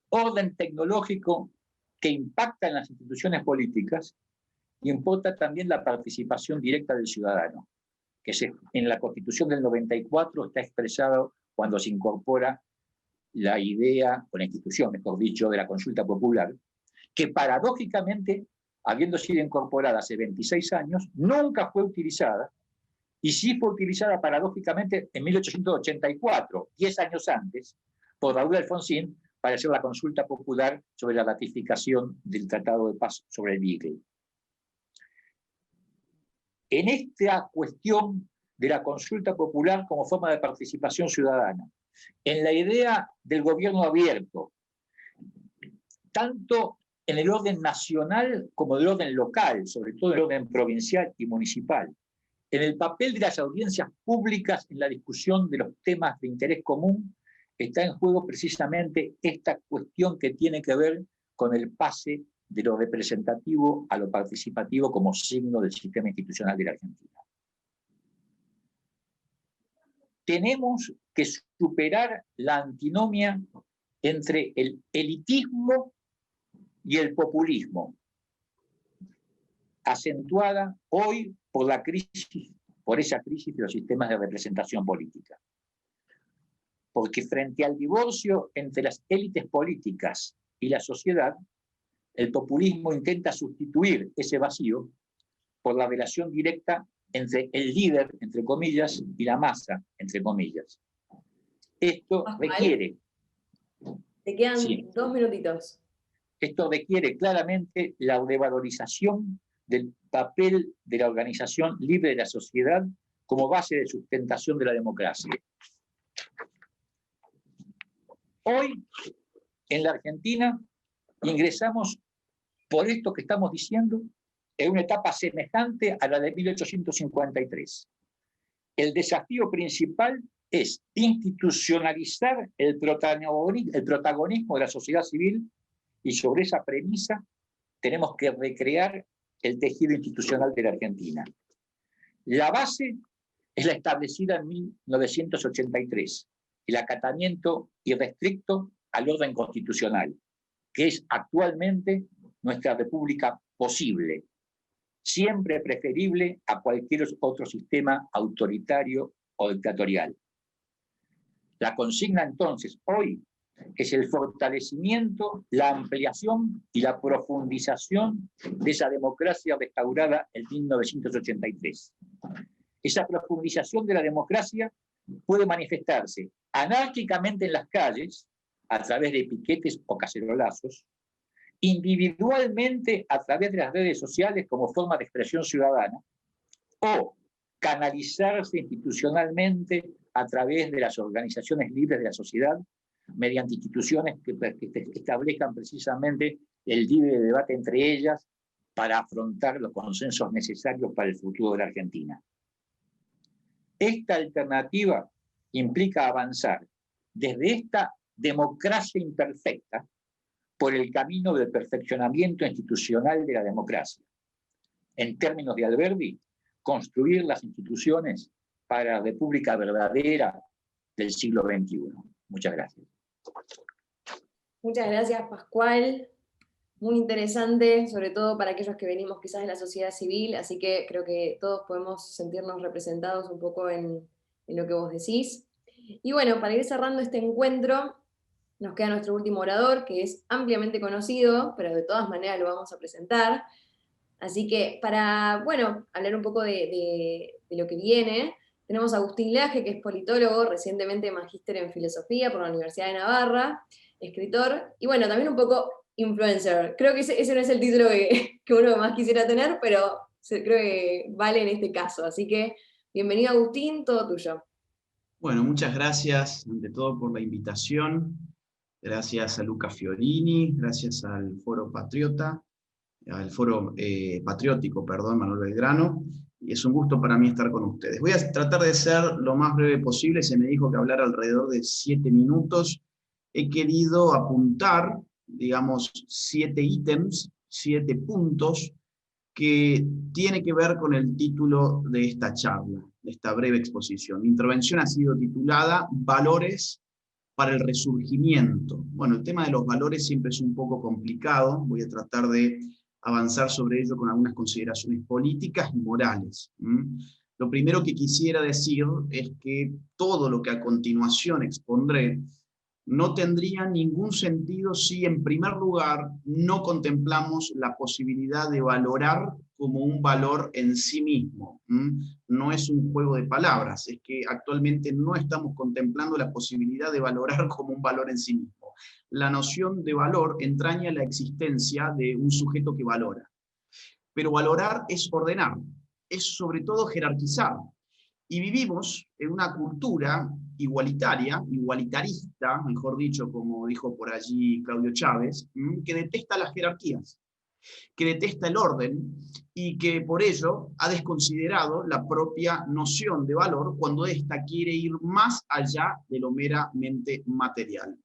orden tecnológico que impacta en las instituciones políticas, importa también la participación directa del ciudadano, que en la Constitución del 94 está expresado cuando se incorpora la idea, o la institución, mejor dicho, de la consulta popular, que paradójicamente, habiendo sido incorporada hace 26 años, nunca fue utilizada, y sí fue utilizada paradójicamente en 1884, 10 años antes, por Raúl Alfonsín, para hacer la consulta popular sobre la ratificación del Tratado de Paz sobre el Beagle. En esta cuestión de la consulta popular como forma de participación ciudadana, en la idea del gobierno abierto, tanto en el orden nacional como en el orden local, sobre todo en el orden provincial y municipal, en el papel de las audiencias públicas en la discusión de los temas de interés común, está en juego precisamente esta cuestión que tiene que ver con el pase de lo representativo a lo participativo como signo del sistema institucional de la Argentina. Tenemos que superar la antinomia entre el elitismo y el populismo, acentuada hoy por la crisis, por esa crisis de los sistemas de representación política. Porque frente al divorcio entre las élites políticas y la sociedad, el populismo intenta sustituir ese vacío por la relación directa entre el líder, entre comillas, y la masa, entre comillas. Esto requiere... Te quedan 2 minutitos. Esto requiere claramente la revalorización del papel de la organización libre de la sociedad como base de sustentación de la democracia. Hoy, en la Argentina, ingresamos, por esto que estamos diciendo, en una etapa semejante a la de 1853. El desafío principal es institucionalizar el protagonismo de la sociedad civil, y sobre esa premisa tenemos que recrear el tejido institucional de la Argentina. La base es la establecida en 1983, el acatamiento irrestricto al orden constitucional, que es actualmente nuestra república posible, siempre preferible a cualquier otro sistema autoritario o dictatorial. La consigna entonces hoy es el fortalecimiento, la ampliación y la profundización de esa democracia restaurada en 1983. esa profundización de la democracia puede manifestarse anárquicamente en las calles, a través de piquetes o cacerolazos, individualmente a través de las redes sociales como forma de expresión ciudadana, o canalizarse institucionalmente a través de las organizaciones libres de la sociedad, mediante instituciones que establezcan precisamente el libre debate entre ellas para afrontar los consensos necesarios para el futuro de la Argentina. Esta alternativa implica avanzar desde esta democracia imperfecta por el camino del perfeccionamiento institucional de la democracia. En términos de Alberdi, construir las instituciones para la república verdadera del siglo XXI. Muchas gracias. Muchas gracias, Pascual. Muy interesante, sobre todo para aquellos que venimos quizás de la sociedad civil, así que creo que todos podemos sentirnos representados un poco en lo que vos decís. Y bueno, para ir cerrando este encuentro, nos queda nuestro último orador, que es ampliamente conocido, pero de todas maneras lo vamos a presentar. Así que para, bueno, hablar un poco de lo que viene, tenemos a Agustín Laje, que es politólogo, recientemente magíster en filosofía por la Universidad de Navarra, escritor, y bueno, también un poco influencer. Creo que ese no es el título que uno más quisiera tener, pero creo que vale en este caso. Así que, bienvenido Agustín, todo tuyo. Bueno, muchas gracias, ante todo, por la invitación. Gracias a Luca Fiorini, gracias al Foro Patriota, al Foro Patriótico, perdón, Manuel Belgrano, y es un gusto para mí estar con ustedes. Voy a tratar de ser lo más breve posible, se me dijo que hablar alrededor de 7 minutos. He querido apuntar, digamos, 7 ítems, 7 puntos, que tiene que ver con el título de esta charla, de esta breve exposición. Mi intervención ha sido titulada Valores para el resurgimiento. Bueno, el tema de los valores siempre es un poco complicado, voy a tratar de avanzar sobre ello con algunas consideraciones políticas y morales. Lo primero que quisiera decir es que todo lo que a continuación expondré no tendría ningún sentido si en primer lugar no contemplamos la posibilidad de valorar como un valor en sí mismo. No es un juego de palabras, es que actualmente no estamos contemplando la posibilidad de valorar como un valor en sí mismo. La noción de valor entraña la existencia de un sujeto que valora. Pero valorar es ordenar, es sobre todo jerarquizar. Y vivimos en una cultura igualitarista, mejor dicho, como dijo por allí Claudio Chávez, que detesta las jerarquías, que detesta el orden y que por ello ha desconsiderado la propia noción de valor cuando ésta quiere ir más allá de lo meramente material.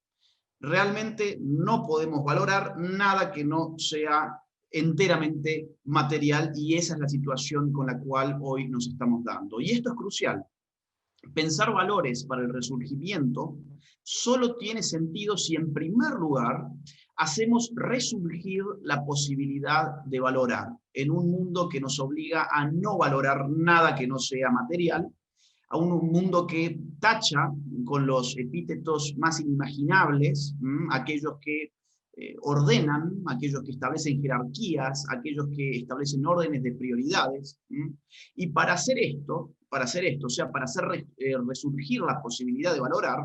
Realmente no podemos valorar nada que no sea enteramente material, y esa es la situación con la cual hoy nos estamos dando. Y esto es crucial. Pensar valores para el resurgimiento solo tiene sentido si en primer lugar hacemos resurgir la posibilidad de valorar en un mundo que nos obliga a no valorar nada que no sea material, a un mundo que tacha con los epítetos más inimaginables, aquellos que ordenan, aquellos que establecen jerarquías, aquellos que establecen órdenes de prioridades. Y para hacer esto, o sea, para hacer resurgir la posibilidad de valorar,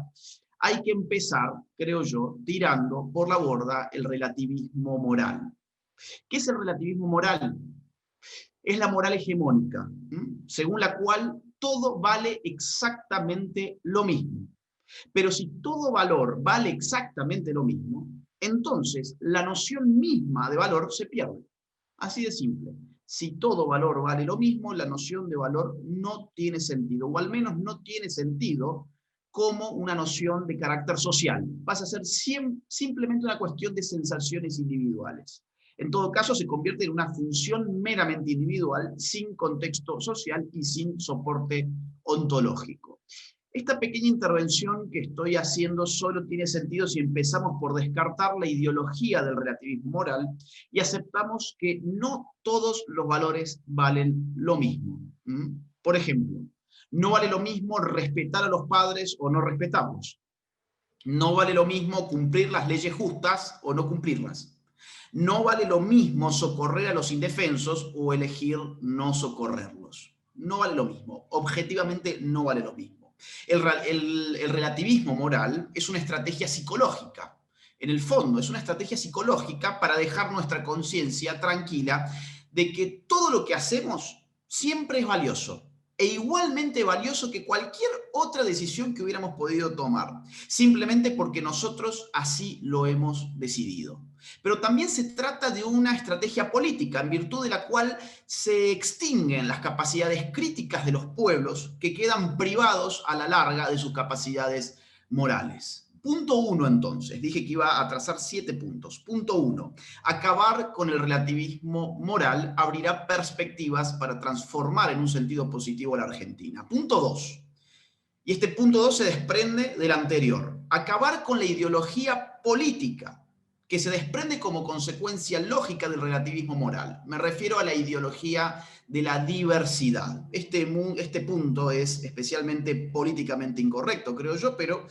hay que empezar, creo yo, tirando por la borda el relativismo moral. ¿Qué es el relativismo moral? Es la moral hegemónica, según la cual todo vale exactamente lo mismo. Pero si todo valor vale exactamente lo mismo, entonces la noción misma de valor se pierde. Así de simple. Si todo valor vale lo mismo, la noción de valor no tiene sentido, o al menos no tiene sentido como una noción de carácter social. Pasa a ser simplemente una cuestión de sensaciones individuales. En todo caso, se convierte en una función meramente individual, sin contexto social y sin soporte ontológico. Esta pequeña intervención que estoy haciendo solo tiene sentido si empezamos por descartar la ideología del relativismo moral y aceptamos que no todos los valores valen lo mismo. Por ejemplo, no vale lo mismo respetar a los padres o no respetarlos. No vale lo mismo cumplir las leyes justas o no cumplirlas. No vale lo mismo socorrer a los indefensos o elegir no socorrerlos. no vale lo mismo. Objetivamente no vale lo mismo. El relativismo moral es una estrategia psicológica. En el fondo, es una estrategia psicológica para dejar nuestra conciencia tranquila de que todo lo que hacemos siempre es valioso, e igualmente valioso que cualquier otra decisión que hubiéramos podido tomar, simplemente porque nosotros así lo hemos decidido. Pero también se trata de una estrategia política, en virtud de la cual se extinguen las capacidades críticas de los pueblos, que quedan privados a la larga de sus capacidades morales. Punto 1, entonces. Dije que iba a trazar 7 puntos. Punto 1. Acabar con el relativismo moral abrirá perspectivas para transformar en un sentido positivo la Argentina. Punto 2. Y este punto 2 se desprende del anterior. Acabar con la ideología política que se desprende como consecuencia lógica del relativismo moral. Me refiero a la ideología de la diversidad. Este punto es especialmente políticamente incorrecto, creo yo, pero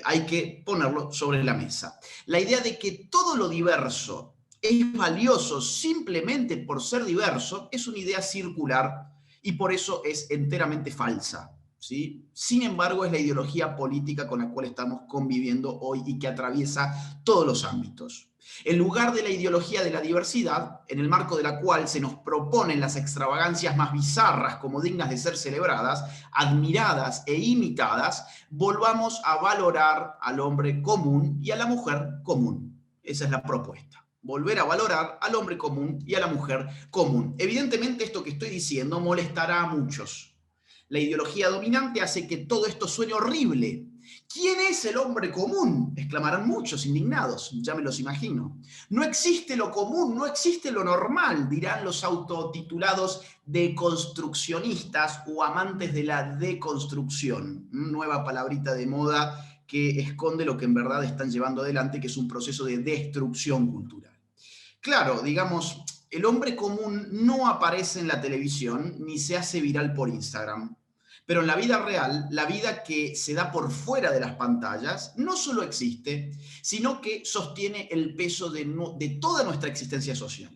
hay que ponerlo sobre la mesa. La idea de que todo lo diverso es valioso simplemente por ser diverso es una idea circular y por eso es enteramente falsa. ¿Sí? Sin embargo, es la ideología política con la cual estamos conviviendo hoy y que atraviesa todos los ámbitos. En lugar de la ideología de la diversidad, en el marco de la cual se nos proponen las extravagancias más bizarras como dignas de ser celebradas, admiradas e imitadas, volvamos a valorar al hombre común y a la mujer común. Esa es la propuesta. Volver a valorar al hombre común y a la mujer común. Evidentemente, esto que estoy diciendo molestará a muchos. La ideología dominante hace que todo esto suene horrible. ¿Quién es el hombre común?, exclamarán muchos indignados, ya me los imagino. No existe lo común, no existe lo normal, dirán los autotitulados deconstruccionistas o amantes de la deconstrucción. Nueva palabrita de moda que esconde lo que en verdad están llevando adelante, que es un proceso de destrucción cultural. Claro, digamos, el hombre común no aparece en la televisión ni se hace viral por Instagram. Pero en la vida real, la vida que se da por fuera de las pantallas, no solo existe, sino que sostiene el peso de toda nuestra existencia social.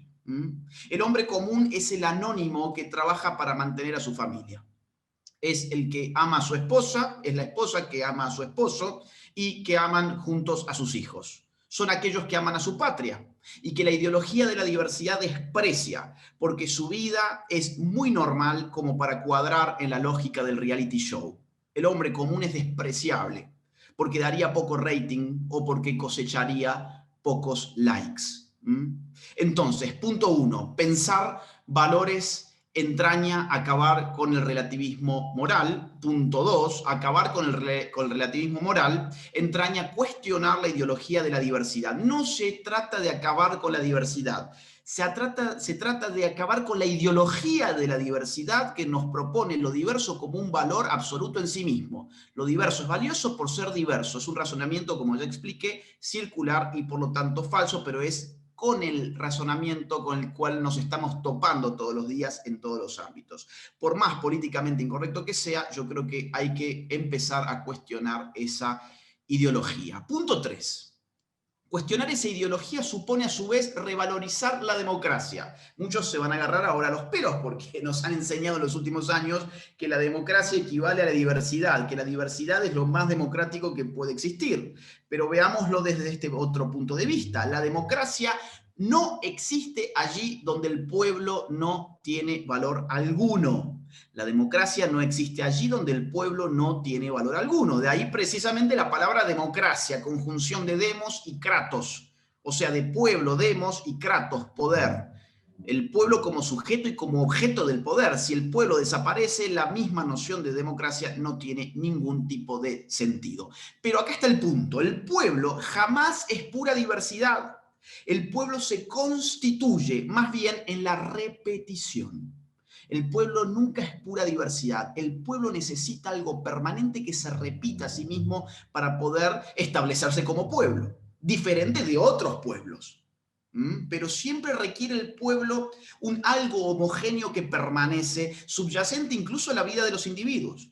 El hombre común es el anónimo que trabaja para mantener a su familia. Es el que ama a su esposa, es la esposa que ama a su esposo y que aman juntos a sus hijos. Son aquellos que aman a su patria y que la ideología de la diversidad desprecia, porque su vida es muy normal como para cuadrar en la lógica del reality show. El hombre común es despreciable, porque daría poco rating o porque cosecharía pocos likes. Entonces, punto 1, pensar valores entraña acabar con el relativismo moral. Punto 2, acabar con el relativismo moral entraña cuestionar la ideología de la diversidad. No se trata de acabar con la diversidad, se trata de acabar con la ideología de la diversidad que nos propone lo diverso como un valor absoluto en sí mismo. Lo diverso es valioso por ser diverso. Es un razonamiento, como ya expliqué, circular y por lo tanto falso, pero es con el razonamiento con el cual nos estamos topando todos los días en todos los ámbitos. Por más políticamente incorrecto que sea, yo creo que hay que empezar a cuestionar esa ideología. Punto 3. Cuestionar esa ideología supone a su vez revalorizar la democracia. Muchos se van a agarrar ahora a los pelos porque nos han enseñado en los últimos años que la democracia equivale a la diversidad, que la diversidad es lo más democrático que puede existir. Pero veámoslo desde este otro punto de vista. La democracia no existe allí donde el pueblo no tiene valor alguno. La democracia no existe allí donde el pueblo no tiene valor alguno. De ahí precisamente la palabra democracia, conjunción de demos y kratos. O sea, de pueblo, demos y kratos, poder. El pueblo como sujeto y como objeto del poder. Si el pueblo desaparece, la misma noción de democracia no tiene ningún tipo de sentido. Pero acá está el punto. El pueblo jamás es pura diversidad. El pueblo se constituye más bien en la repetición. El pueblo nunca es pura diversidad. El pueblo necesita algo permanente que se repita a sí mismo para poder establecerse como pueblo, diferente de otros pueblos. Pero siempre requiere el pueblo un algo homogéneo que permanece, subyacente incluso a la vida de los individuos.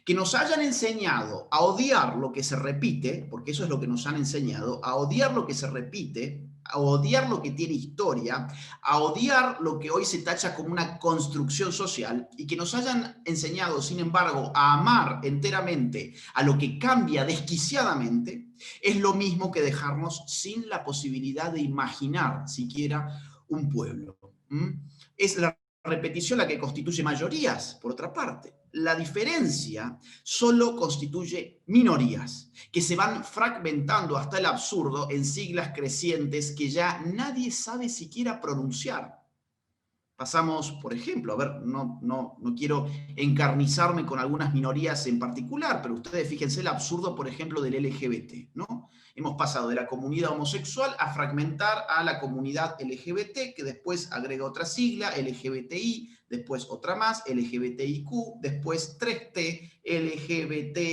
Que nos hayan enseñado a odiar lo que se repite, porque eso es lo que nos han enseñado, a odiar lo que se repite, a odiar lo que tiene historia, a odiar lo que hoy se tacha como una construcción social, y que nos hayan enseñado, sin embargo, a amar enteramente a lo que cambia desquiciadamente, es lo mismo que dejarnos sin la posibilidad de imaginar siquiera un pueblo. Es la repetición la que constituye mayorías, por otra parte. La diferencia solo constituye minorías, que se van fragmentando hasta el absurdo en siglas crecientes que ya nadie sabe siquiera pronunciar. Pasamos, por ejemplo, a ver, no quiero encarnizarme con algunas minorías en particular, pero ustedes fíjense el absurdo, por ejemplo, del LGBT, ¿no? Hemos pasado de la comunidad homosexual a fragmentar a la comunidad LGBT, que después agrega otra sigla, LGBTI, después otra más, LGBTIQ, después 3T, LGBTTTQI,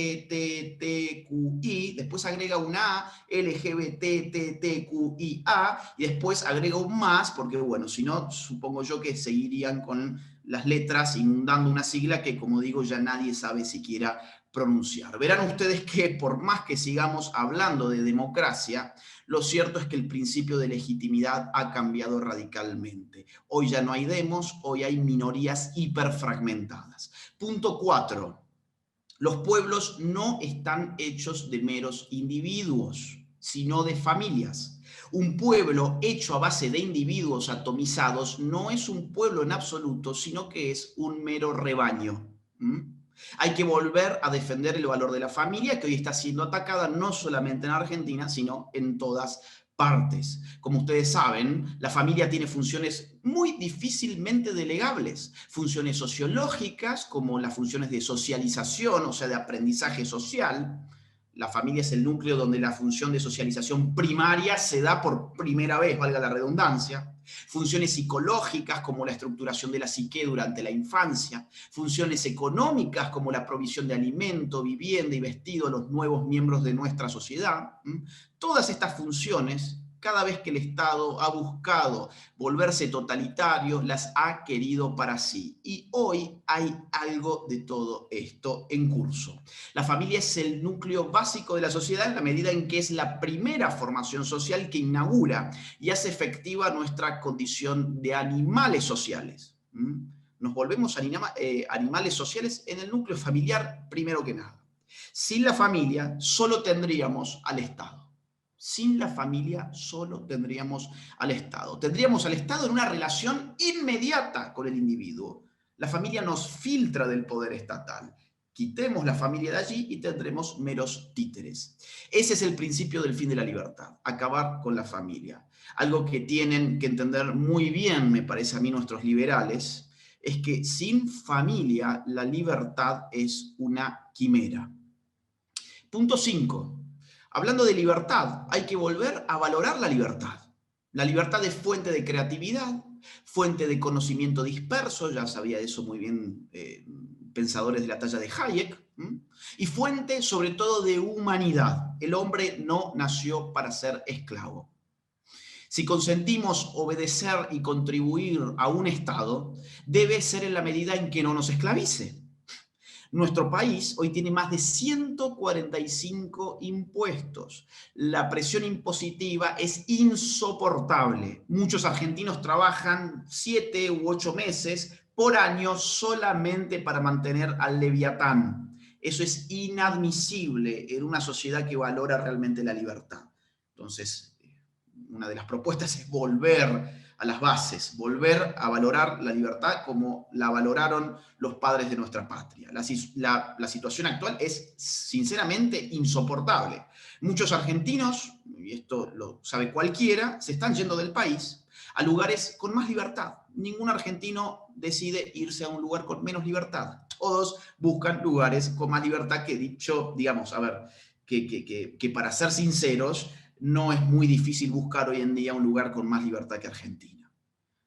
después agrega una A, LGBTTTQIA, y después agrega un más, porque bueno, si no, supongo yo que seguirían con las letras inundando una sigla que, como digo, ya nadie sabe siquiera pronunciar. Verán ustedes que por más que sigamos hablando de democracia, lo cierto es que el principio de legitimidad ha cambiado radicalmente. Hoy ya no hay demos, hoy hay minorías hiperfragmentadas. Punto 4. Los pueblos no están hechos de meros individuos, sino de familias. Un pueblo hecho a base de individuos atomizados no es un pueblo en absoluto, sino que es un mero rebaño. Hay que volver a defender el valor de la familia, que hoy está siendo atacada no solamente en Argentina, sino en todas partes. Como ustedes saben, la familia tiene funciones muy difícilmente delegables. Funciones sociológicas, como las funciones de socialización, o sea, de aprendizaje social. La familia es el núcleo donde la función de socialización primaria se da por primera vez, valga la redundancia. Funciones psicológicas como la estructuración de la psique durante la infancia, funciones económicas como la provisión de alimento, vivienda y vestido a los nuevos miembros de nuestra sociedad. Todas estas funciones, cada vez que el Estado ha buscado volverse totalitario, las ha querido para sí. Y hoy hay algo de todo esto en curso. La familia es el núcleo básico de la sociedad en la medida en que es la primera formación social que inaugura y hace efectiva nuestra condición de animales sociales. Nos volvemos animales sociales en el núcleo familiar primero que nada. Sin la familia solo tendríamos al Estado. Sin la familia solo tendríamos al Estado. Tendríamos al Estado en una relación inmediata con el individuo. La familia nos filtra del poder estatal. Quitemos la familia de allí y tendremos meros títeres. Ese es el principio del fin de la libertad, acabar con la familia. Algo que tienen que entender muy bien, me parece a mí, nuestros liberales, es que sin familia la libertad es una quimera. Punto 5. Hablando de libertad, hay que volver a valorar la libertad. La libertad es fuente de creatividad, fuente de conocimiento disperso, ya sabía eso muy bien pensadores de la talla de Hayek, y fuente sobre todo de humanidad. El hombre no nació para ser esclavo. Si consentimos obedecer y contribuir a un Estado, debe ser en la medida en que no nos esclavice. Nuestro país hoy tiene más de 145 impuestos. La presión impositiva es insoportable. Muchos argentinos trabajan 7 u 8 meses por año solamente para mantener al Leviatán. Eso es inadmisible en una sociedad que valora realmente la libertad. Entonces, una de las propuestas es volver a las bases, volver a valorar la libertad como la valoraron los padres de nuestra patria. La situación actual es sinceramente insoportable. Muchos argentinos, y esto lo sabe cualquiera, se están yendo del país a lugares con más libertad. Ningún argentino decide irse a un lugar con menos libertad. Todos buscan lugares con más libertad, que dicho, digamos, a ver, que para ser sinceros, no es muy difícil buscar hoy en día un lugar con más libertad que Argentina.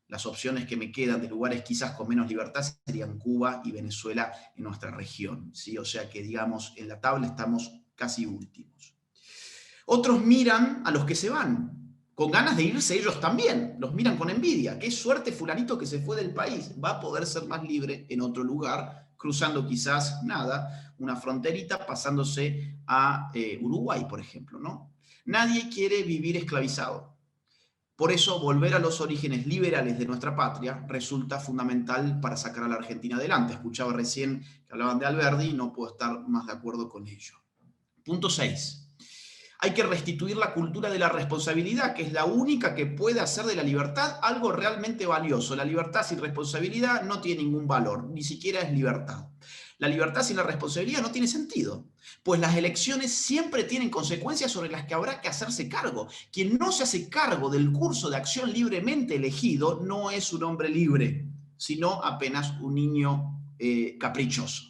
Las opciones que me quedan de lugares quizás con menos libertad serían Cuba y Venezuela en nuestra región, ¿sí? O sea que, digamos, en la tabla estamos casi últimos. Otros miran a los que se van, con ganas de irse ellos también. Los miran con envidia. Qué suerte fulanito que se fue del país. Va a poder ser más libre en otro lugar, cruzando quizás, una fronterita, pasándose a Uruguay, por ejemplo, ¿no? Nadie quiere vivir esclavizado. Por eso, volver a los orígenes liberales de nuestra patria resulta fundamental para sacar a la Argentina adelante. Escuchaba recién que hablaban de Alberdi y no puedo estar más de acuerdo con ello. Punto 6. Hay que restituir la cultura de la responsabilidad, que es la única que puede hacer de la libertad algo realmente valioso. La libertad sin responsabilidad no tiene ningún valor, ni siquiera es libertad. La libertad sin la responsabilidad no tiene sentido, pues las elecciones siempre tienen consecuencias sobre las que habrá que hacerse cargo. Quien no se hace cargo del curso de acción libremente elegido no es un hombre libre, sino apenas un niño caprichoso.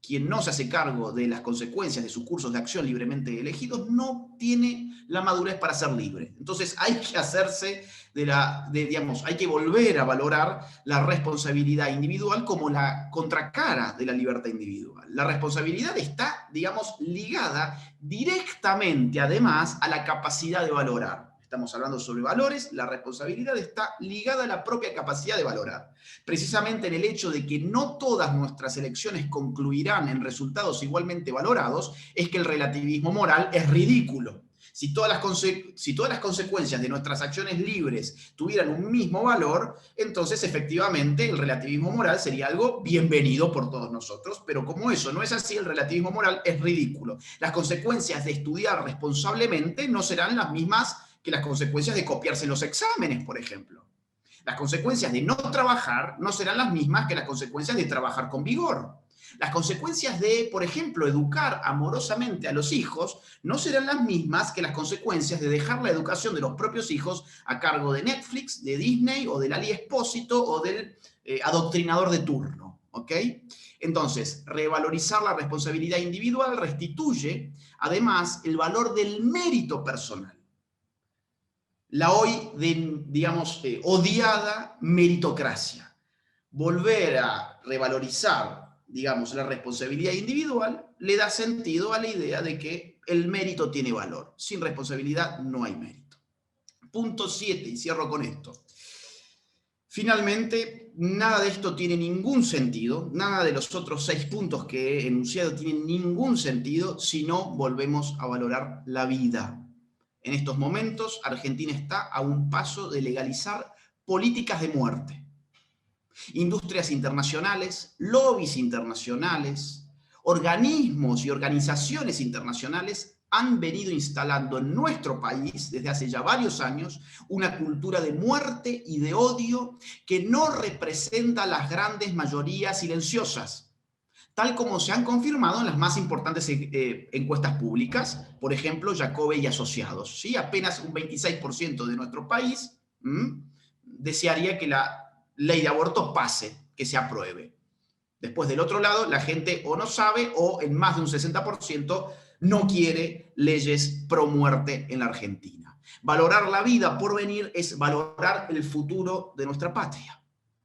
Quien no se hace cargo de las consecuencias de sus cursos de acción libremente elegidos no tiene la madurez para ser libre. Entonces hay que hacerse digamos, hay que volver a valorar la responsabilidad individual como la contracara de la libertad individual. La responsabilidad está, digamos, ligada directamente, además, a la capacidad de valorar. Estamos hablando sobre valores, la responsabilidad está ligada a la propia capacidad de valorar. Precisamente en el hecho de que no todas nuestras elecciones concluirán en resultados igualmente valorados, es que el relativismo moral es ridículo. Si todas las consecuencias de nuestras acciones libres tuvieran un mismo valor, entonces efectivamente el relativismo moral sería algo bienvenido por todos nosotros, pero como eso no es así, el relativismo moral es ridículo. Las consecuencias de estudiar responsablemente no serán las mismas que las consecuencias de copiarse los exámenes, por ejemplo. Las consecuencias de no trabajar no serán las mismas que las consecuencias de trabajar con vigor. Las consecuencias de, por ejemplo, educar amorosamente a los hijos no serán las mismas que las consecuencias de dejar la educación de los propios hijos a cargo de Netflix, de Disney o del Ali Espósito o del adoctrinador de turno. ¿Ok? Entonces, revalorizar la responsabilidad individual restituye, además, el valor del mérito personal. La hoy, digamos, odiada meritocracia. Volver a revalorizar, digamos, la responsabilidad individual le da sentido a la idea de que el mérito tiene valor. Sin responsabilidad no hay mérito. Punto 7, y cierro con esto. Finalmente, nada de esto tiene ningún sentido, nada de los otros 6 puntos que he enunciado tienen ningún sentido si no volvemos a valorar la vida. En estos momentos, Argentina está a un paso de legalizar políticas de muerte. Industrias internacionales, lobbies internacionales, organismos y organizaciones internacionales han venido instalando en nuestro país, desde hace ya varios años, una cultura de muerte y de odio que no representa las grandes mayorías silenciosas, tal como se han confirmado en las más importantes encuestas públicas, por ejemplo, Jacobe y Asociados. ¿Sí? Apenas un 26% de nuestro país desearía que la ley de aborto pase, que se apruebe. Después, del otro lado, la gente o no sabe o en más de un 60% no quiere leyes pro muerte en la Argentina. Valorar la vida por venir es valorar el futuro de nuestra patria.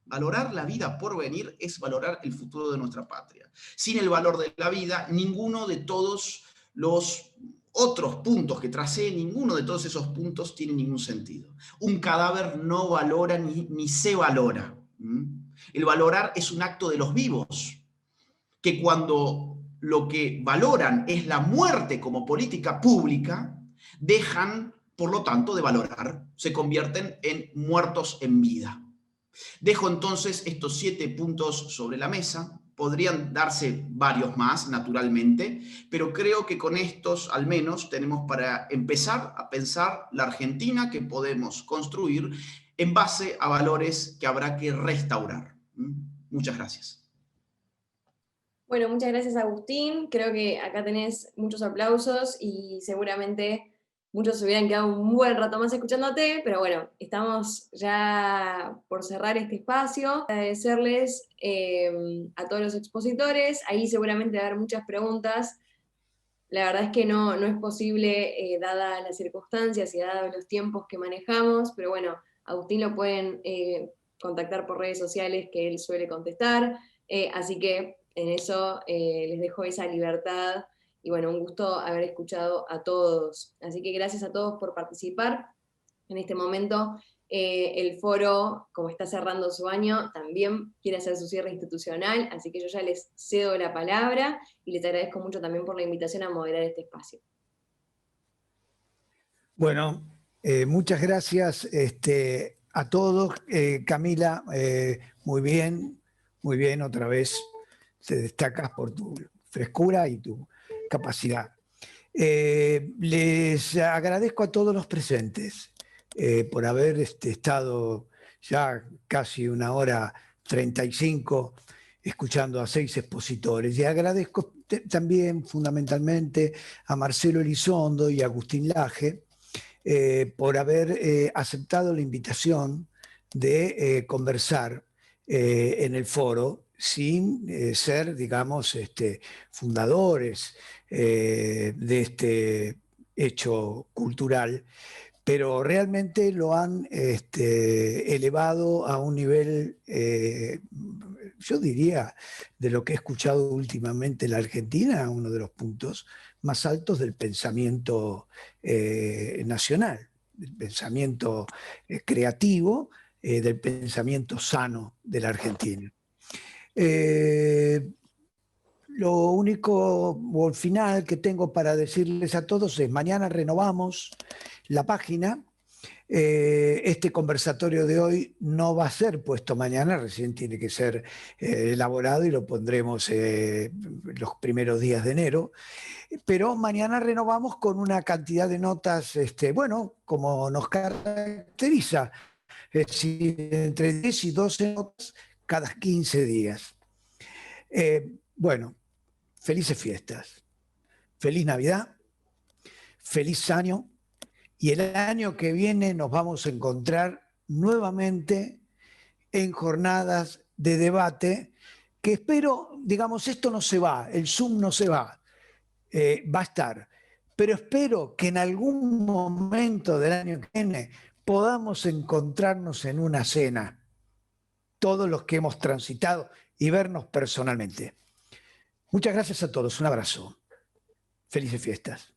Valorar la vida por venir es valorar el futuro de nuestra patria. Sin el valor de la vida, ninguno de todos los otros puntos que tracé, ninguno de todos esos puntos tiene ningún sentido. Un cadáver no valora ni se valora. El valorar es un acto de los vivos, que cuando lo que valoran es la muerte como política pública, dejan, por lo tanto, de valorar, se convierten en muertos en vida. Dejo entonces estos 7 puntos sobre la mesa. Podrían darse varios más, naturalmente, pero creo que con estos, al menos, tenemos para empezar a pensar la Argentina que podemos construir en base a valores que habrá que restaurar. Muchas gracias. Bueno, muchas gracias, Agustín. Creo que acá tenés muchos aplausos y seguramente muchos se hubieran quedado un buen rato más escuchándote, pero bueno, estamos ya por cerrar este espacio. Agradecerles a todos los expositores. Ahí seguramente va a haber muchas preguntas. La verdad es que no es posible, dadas las circunstancias y dados los tiempos que manejamos, pero bueno, Agustín lo pueden contactar por redes sociales que él suele contestar, así que en eso les dejo esa libertad. Y bueno, un gusto haber escuchado a todos. Así que gracias a todos por participar. En este momento el foro, como está cerrando su año, también quiere hacer su cierre institucional, así que yo ya les cedo la palabra y les agradezco mucho también por la invitación a moderar este espacio. Bueno, Muchas gracias a todos. Camila, muy bien, otra vez te destacas por tu frescura y tu capacidad. Les agradezco a todos los presentes por haber estado ya casi 1 hora 35 escuchando a 6 expositores. Y agradezco también fundamentalmente a Marcelo Elizondo y a Agustín Laje por haber aceptado la invitación de conversar en el foro sin ser, digamos, fundadores de este hecho cultural, pero realmente lo han elevado a un nivel, yo diría, de lo que he escuchado últimamente en la Argentina, uno de los puntos más altos del pensamiento nacional, del pensamiento creativo, del pensamiento sano de la Argentina. Lo único o el final que tengo para decirles a todos es: mañana renovamos la página. Este conversatorio de hoy no va a ser puesto mañana, recién tiene que ser elaborado y lo pondremos los primeros días de enero. Pero mañana renovamos con una cantidad de notas, bueno, como nos caracteriza, es decir, entre 10 y 12 notas cada 15 días. Bueno, felices fiestas, feliz Navidad, feliz año, y el año que viene nos vamos a encontrar nuevamente en jornadas de debate, que espero, digamos, esto no se va, el Zoom no se va, va a estar, pero espero que en algún momento del año que viene podamos encontrarnos en una cena, todos los que hemos transitado, y vernos personalmente. Muchas gracias a todos, un abrazo. Felices fiestas.